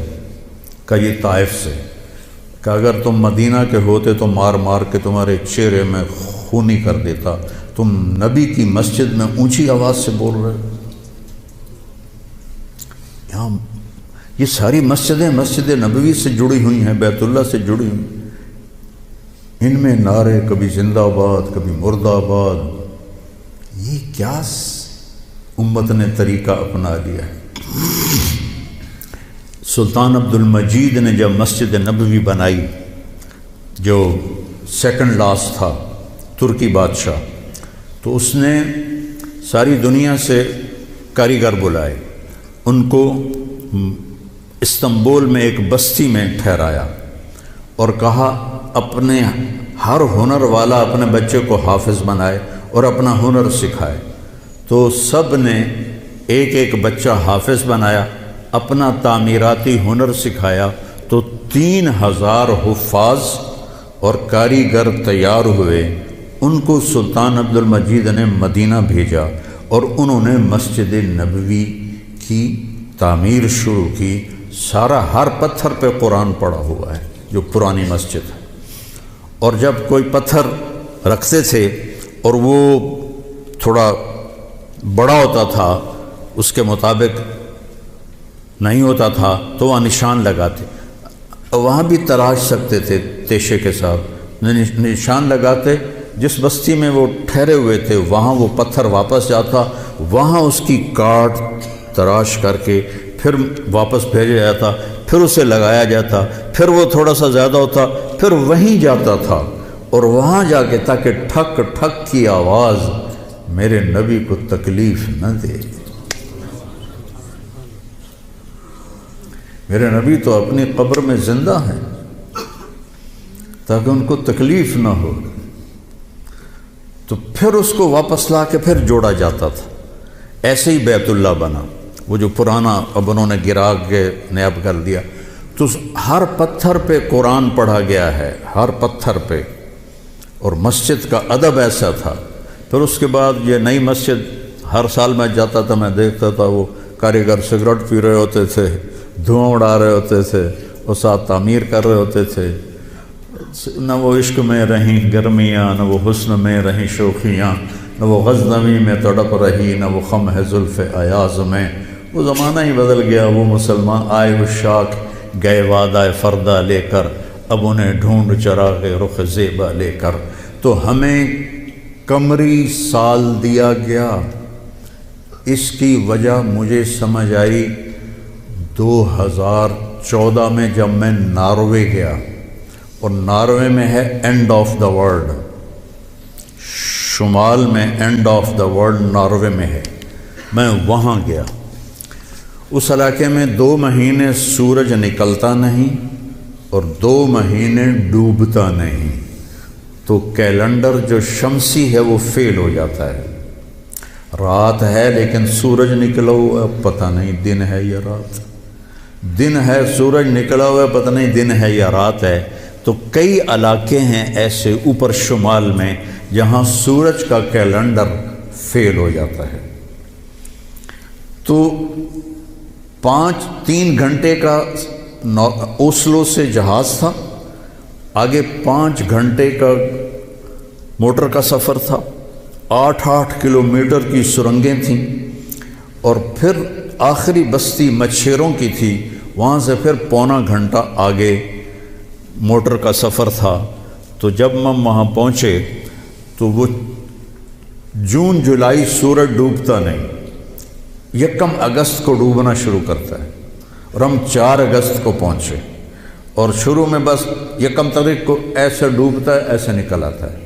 A: کہا یہ طائف سے۔ کہ اگر تم مدینہ کے ہوتے تو مار مار کے تمہارے چہرے میں خونی کر دیتا، تم نبی کی مسجد میں اونچی آواز سے بول رہے ہو۔ یہاں یہ ساری مسجدیں مسجد نبوی سے جڑی ہوئی ہیں، بیت اللہ سے جڑی ہوئی ہیں، ان میں نعرے کبھی زندہ آباد کبھی مرد آباد۔ یہ کیا امت نے طریقہ اپنا لیا ہے۔ سلطان عبد المجید نے جب مسجد نبوی بنائی، جو سیکنڈ لاسٹ تھا ترکی بادشاہ، تو اس نے ساری دنیا سے کاریگر بلائے، ان کو استنبول میں ایک بستی میں ٹھہرایا اور کہا اپنے ہر ہنر والا اپنے بچے کو حافظ بنائے اور اپنا ہنر سکھائے۔ تو سب نے ایک ایک بچہ حافظ بنایا، اپنا تعمیراتی ہنر سکھایا، تو 3000 حفاظ اور کاریگر تیار ہوئے۔ ان کو سلطان عبد المجید نے مدینہ بھیجا اور انہوں نے مسجد نبوی کی تعمیر شروع کی۔ سارا ہر پتھر پہ قرآن پڑا ہوا ہے، جو پرانی مسجد ہے۔ اور جب کوئی پتھر رکھتے تھے اور وہ تھوڑا بڑا ہوتا تھا، اس کے مطابق نہیں ہوتا تھا، تو وہاں نشان لگاتے، وہاں بھی تراش سکتے تھے تیشے کے ساتھ، نشان لگاتے۔ جس بستی میں وہ ٹھہرے ہوئے تھے وہاں وہ پتھر واپس جاتا، وہاں اس کی کاٹ تراش کر کے پھر واپس بھیجا جاتا، پھر اسے لگایا جاتا، پھر وہ تھوڑا سا زیادہ ہوتا، پھر وہیں جاتا تھا، اور وہاں جا کے تاکہ ٹھک ٹھک کی آواز میرے نبی کو تکلیف نہ دے۔ میرے نبی تو اپنی قبر میں زندہ ہیں تاکہ ان کو تکلیف نہ ہو، تو پھر اس کو واپس لا کے پھر جوڑا جاتا تھا۔ ایسے ہی بیت اللہ بنا، وہ جو پرانا اب انہوں نے گرا کے نیاب کر دیا۔ تو ہر پتھر پہ قرآن پڑھا گیا ہے، ہر پتھر پہ، اور مسجد کا ادب ایسا تھا۔ پھر اس کے بعد یہ نئی مسجد، ہر سال میں جاتا تھا، میں دیکھتا تھا وہ کاریگر سگریٹ پی رہے ہوتے تھے، دھواں اڑا رہے ہوتے تھے، اور ساتھ تعمیر کر رہے ہوتے تھے۔ نہ وہ عشق میں رہیں گرمیاں، نہ وہ حسن میں رہیں شوخیاں، نہ وہ غزنوی میں تڑپ رہی، نہ وہ خم ہے زلف ایاز میں۔ وہ زمانہ ہی بدل گیا، وہ مسلمان آئے عشاق گئے وعدہ فردہ لے کر، اب انہیں ڈھونڈ چراغ رخ زیبا لے کر۔ تو ہمیں قمری سال دیا گیا، اس کی وجہ مجھے سمجھ آئی 2014 میں جب میں ناروے گیا، اور ناروے میں ہے اینڈ آف دا ورلڈ، شمال میں and of the world Norway میں ہے۔ میں وہاں گیا، اس علاقے میں 2 مہینے سورج نکلتا نہیں اور 2 مہینے ڈوبتا نہیں، تو کیلنڈر جو شمسی ہے وہ فیل ہو جاتا ہے۔ رات ہے لیکن سورج نکلا ہوا پتہ نہیں دن ہے یا رات، دن ہے سورج نکلا ہوا پتہ نہیں دن ہے یا رات ہے۔ تو کئی علاقے ہیں ایسے اوپر شمال میں جہاں سورج کا کیلنڈر فیل ہو جاتا ہے۔ تو 3 گھنٹے کا اوسلو سے جہاز تھا، آگے 5 گھنٹے کا موٹر کا سفر تھا، 8 کلومیٹر کی سرنگیں تھیں، اور پھر آخری بستی مچھیروں کی تھی، وہاں سے پھر 1.25 گھنٹہ آگے موٹر کا سفر تھا۔ تو جب ہم وہاں پہنچے تو وہ جون جولائی سورج ڈوبتا نہیں، 1 اگست کو ڈوبنا شروع کرتا ہے اور ہم 4 اگست کو پہنچے، اور شروع میں بس 1 تاریخ کو ایسے ڈوبتا ہے، ایسے نکل آتا ہے،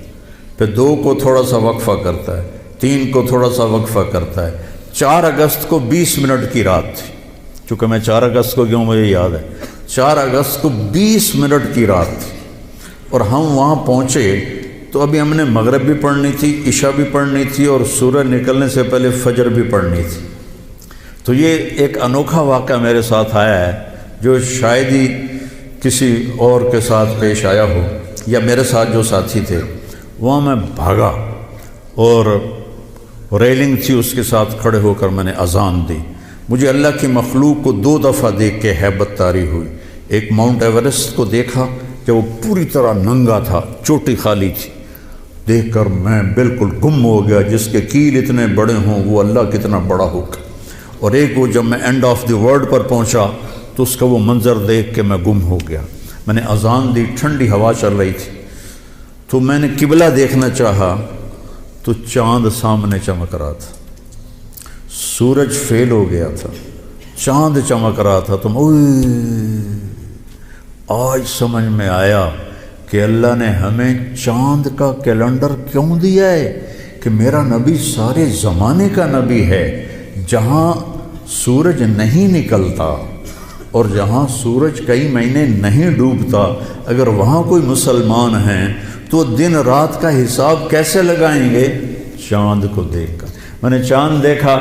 A: پھر 2 کو تھوڑا سا وقفہ کرتا ہے، 3 کو تھوڑا سا وقفہ کرتا ہے۔ 4 اگست کو 20 منٹ کی رات تھی، چونکہ میں 4 اگست کو گیا ہوں مجھے یاد ہے، 4 اگست کو 20 منٹ کی رات تھی، اور ہم وہاں پہنچے تو ابھی ہم نے مغرب بھی پڑھنی تھی، عشاء بھی پڑھنی تھی، اور سورج نکلنے سے پہلے فجر بھی پڑھنی تھی۔ تو یہ ایک انوکھا واقعہ میرے ساتھ آیا ہے جو شاید ہی کسی اور کے ساتھ پیش آیا ہو، یا میرے ساتھ جو ساتھی تھے وہاں میں بھاگا، اور ریلنگ تھی اس کے ساتھ کھڑے ہو کر میں نے اذان دی۔ مجھے اللہ کی مخلوق کو 2 دفعہ دیکھ کے ہیبت طاری ہوئی۔ ایک ماؤنٹ ایورسٹ کو دیکھا کہ وہ پوری طرح ننگا تھا، چوٹی خالی تھی، دیکھ کر میں بالکل گم ہو گیا، جس کے کیل اتنے بڑے ہوں وہ اللہ کتنا بڑا ہوگا۔ اور ایک وہ جب میں اینڈ آف دی ورلڈ پر پہنچا تو اس کا وہ منظر دیکھ کے میں گم ہو گیا۔ میں نے اذان دی، ٹھنڈی ہوا چل رہی تھی، تو میں نے قبلہ دیکھنا چاہا تو چاند سامنے چمک رہا تھا، سورج فیل ہو گیا تھا، چاند چمک رہا تھا۔ تو آج سمجھ میں آیا کہ اللہ نے ہمیں چاند کا کیلنڈر کیوں دیا ہے، کہ میرا نبی سارے زمانے کا نبی ہے۔ جہاں سورج نہیں نکلتا اور جہاں سورج کئی مہینے نہیں ڈوبتا، اگر وہاں کوئی مسلمان ہیں تو دن رات کا حساب کیسے لگائیں گے؟ چاند کو دیکھ کر۔ میں نے چاند دیکھا،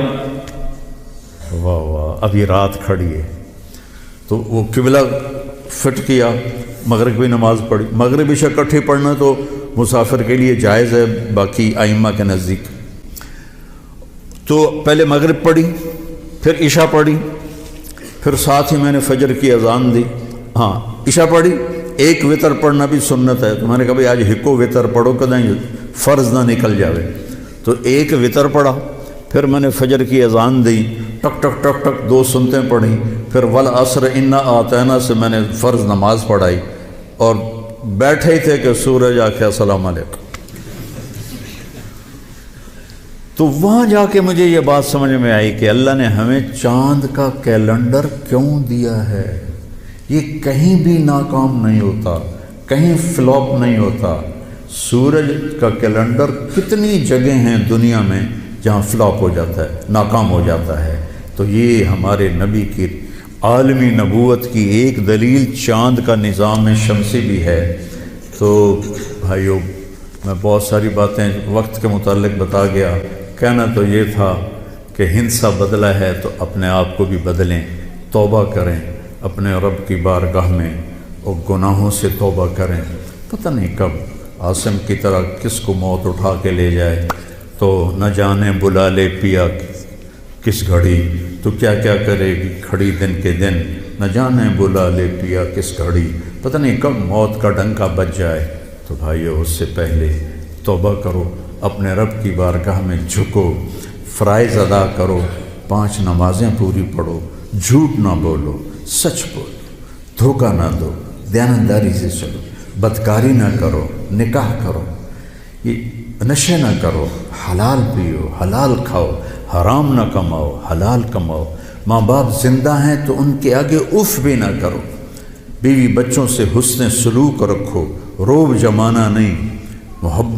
A: واہ واہ، ابھی رات کھڑی ہے، تو وہ قبلہ فٹ کیا، مغرب کی نماز پڑھی۔ مغرب عشاء اکٹھے پڑھنا تو مسافر کے لیے جائز ہے باقی ائمہ کے نزدیک۔ تو پہلے مغرب پڑھی، پھر عشاء پڑھی، پھر ساتھ ہی میں نے فجر کی اذان دی۔ ہاں عشاء پڑھی، ایک وطر پڑھنا بھی سنت ہے، تو میں نے کہا بھائی آج ہکو وطر پڑھو کدیں فرض نہ نکل جاوے، تو ایک وطر پڑھا۔ پھر میں نے فجر کی اذان دی، ٹک ٹک ٹک ٹک 2 سنتیں پڑھیں، پھر والعصر انا اعطینا سے میں نے فرض نماز پڑھائی، اور بیٹھے ہی تھے کہ سورج آخیا السلام علیکم۔ تو وہاں جا کے مجھے یہ بات سمجھ میں آئی کہ اللہ نے ہمیں چاند کا کیلنڈر کیوں دیا ہے۔ یہ کہیں بھی ناکام نہیں ہوتا، کہیں فلاپ نہیں ہوتا۔ سورج کا کیلنڈر کتنی جگہ ہیں دنیا میں جہاں فلاپ ہو جاتا ہے، ناکام ہو جاتا ہے۔ تو یہ ہمارے نبی کی عالمی نبوت کی ایک دلیل چاند کا نظام شمسی بھی ہے۔ تو بھائیو، میں بہت ساری باتیں وقت کے متعلق بتا گیا، کہنا تو یہ تھا کہ ہندسہ بدلا ہے تو اپنے آپ کو بھی بدلیں، توبہ کریں اپنے رب کی بارگاہ میں، اور گناہوں سے توبہ کریں۔ پتہ نہیں کب عاصم کی طرح کس کو موت اٹھا کے لے جائے، تو نہ جانے بلا لے پیا کس گھڑی، تو کیا کیا کرے گی کھڑی دن کے دن، نہ جانے بلا لے پیا کس گھڑی، پتہ نہیں کب موت کا ڈنکا بج جائے۔ تو بھائیو، اس سے پہلے توبہ کرو، اپنے رب کی بارگاہ میں جھکو، فرائض ادا کرو، 5 نمازیں پوری پڑھو، جھوٹ نہ بولو، سچ بولو، دھوکہ نہ دو، دیانتداری سے چلو، بدکاری نہ کرو، نکاح کرو، یہ نشے نہ کرو، حلال پیو، حلال کھاؤ، حرام نہ کماؤ، حلال کماؤ۔ ماں باپ زندہ ہیں تو ان کے آگے اف بھی نہ کرو، بیوی بچوں سے حسن سلوک رکھو، روب جمانا نہیں۔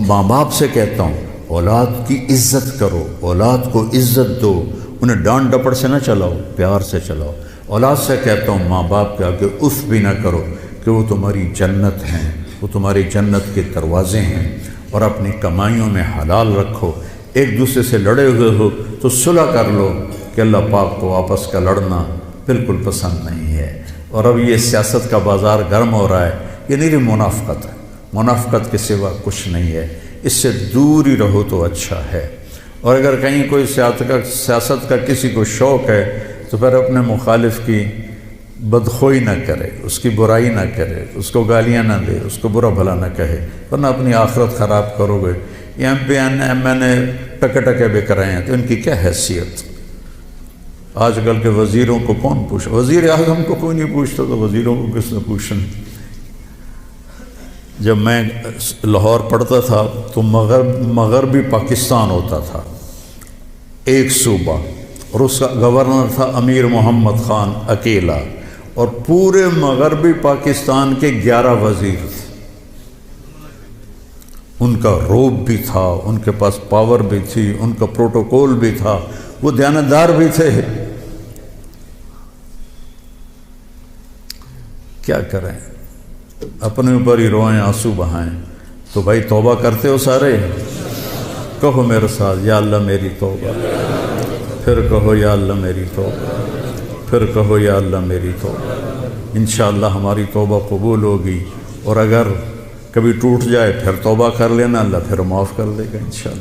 A: ماں باپ سے کہتا ہوں اولاد کی عزت کرو، اولاد کو عزت دو، انہیں ڈانٹ ڈپٹ سے نہ چلاؤ، پیار سے چلاؤ۔ اولاد سے کہتا ہوں ماں باپ کے آگے اف بھی نہ کرو، کہ وہ تمہاری جنت ہیں، وہ تمہاری جنت کے دروازے ہیں۔ اور اپنی کمائیوں میں حلال رکھو، ایک دوسرے سے لڑے ہوئے ہو تو صلح کر لو، کہ اللہ پاک کو آپس کا لڑنا بالکل پسند نہیں ہے۔ اور اب یہ سیاست کا بازار گرم ہو رہا ہے، یہ نیری منافقت ہے، منافقت کے سوا کچھ نہیں ہے، اس سے دور ہی رہو تو اچھا ہے۔ اور اگر کہیں کوئی سیاست کا کسی کو شوق ہے تو پھر اپنے مخالف کی بدخوئی نہ کرے، اس کی برائی نہ کرے، اس کو گالیاں نہ دے، اس کو برا بھلا نہ کہے، ورنہ اپنی آخرت خراب کرو گے۔ یہ ایم نے ٹکے ٹکے بے کرائے ہیں تو ان کی کیا حیثیت؟ آج کل کے وزیروں کو کون پوچھا؟ وزیر اعظم کو کوئی نہیں پوچھتا تو وزیروں کو کس نے پوچھنا؟ جب میں لاہور پڑھتا تھا تو مغربی پاکستان ہوتا تھا، ایک صوبہ، اور اس کا گورنر تھا امیر محمد خان اکیلا، اور پورے مغربی پاکستان کے 11 وزیر تھے۔ ان کا روب بھی تھا، ان کے پاس پاور بھی تھی، ان کا پروٹوکول بھی تھا، وہ دیانتدار بھی تھے۔ کیا کریں، اپنے اوپر ہی روئیں، آنسو بہائیں۔ تو بھائی توبہ کرتے ہو سارے؟ کہو میرے ساتھ، یا اللہ میری توبہ، پھر کہو یا اللہ میری توبہ، پھر کہو یا اللہ میری توبہ۔ انشاءاللہ ہماری توبہ قبول ہوگی، اور اگر کبھی ٹوٹ جائے پھر توبہ کر لینا، اللہ پھر معاف کر دے گا انشاءاللہ۔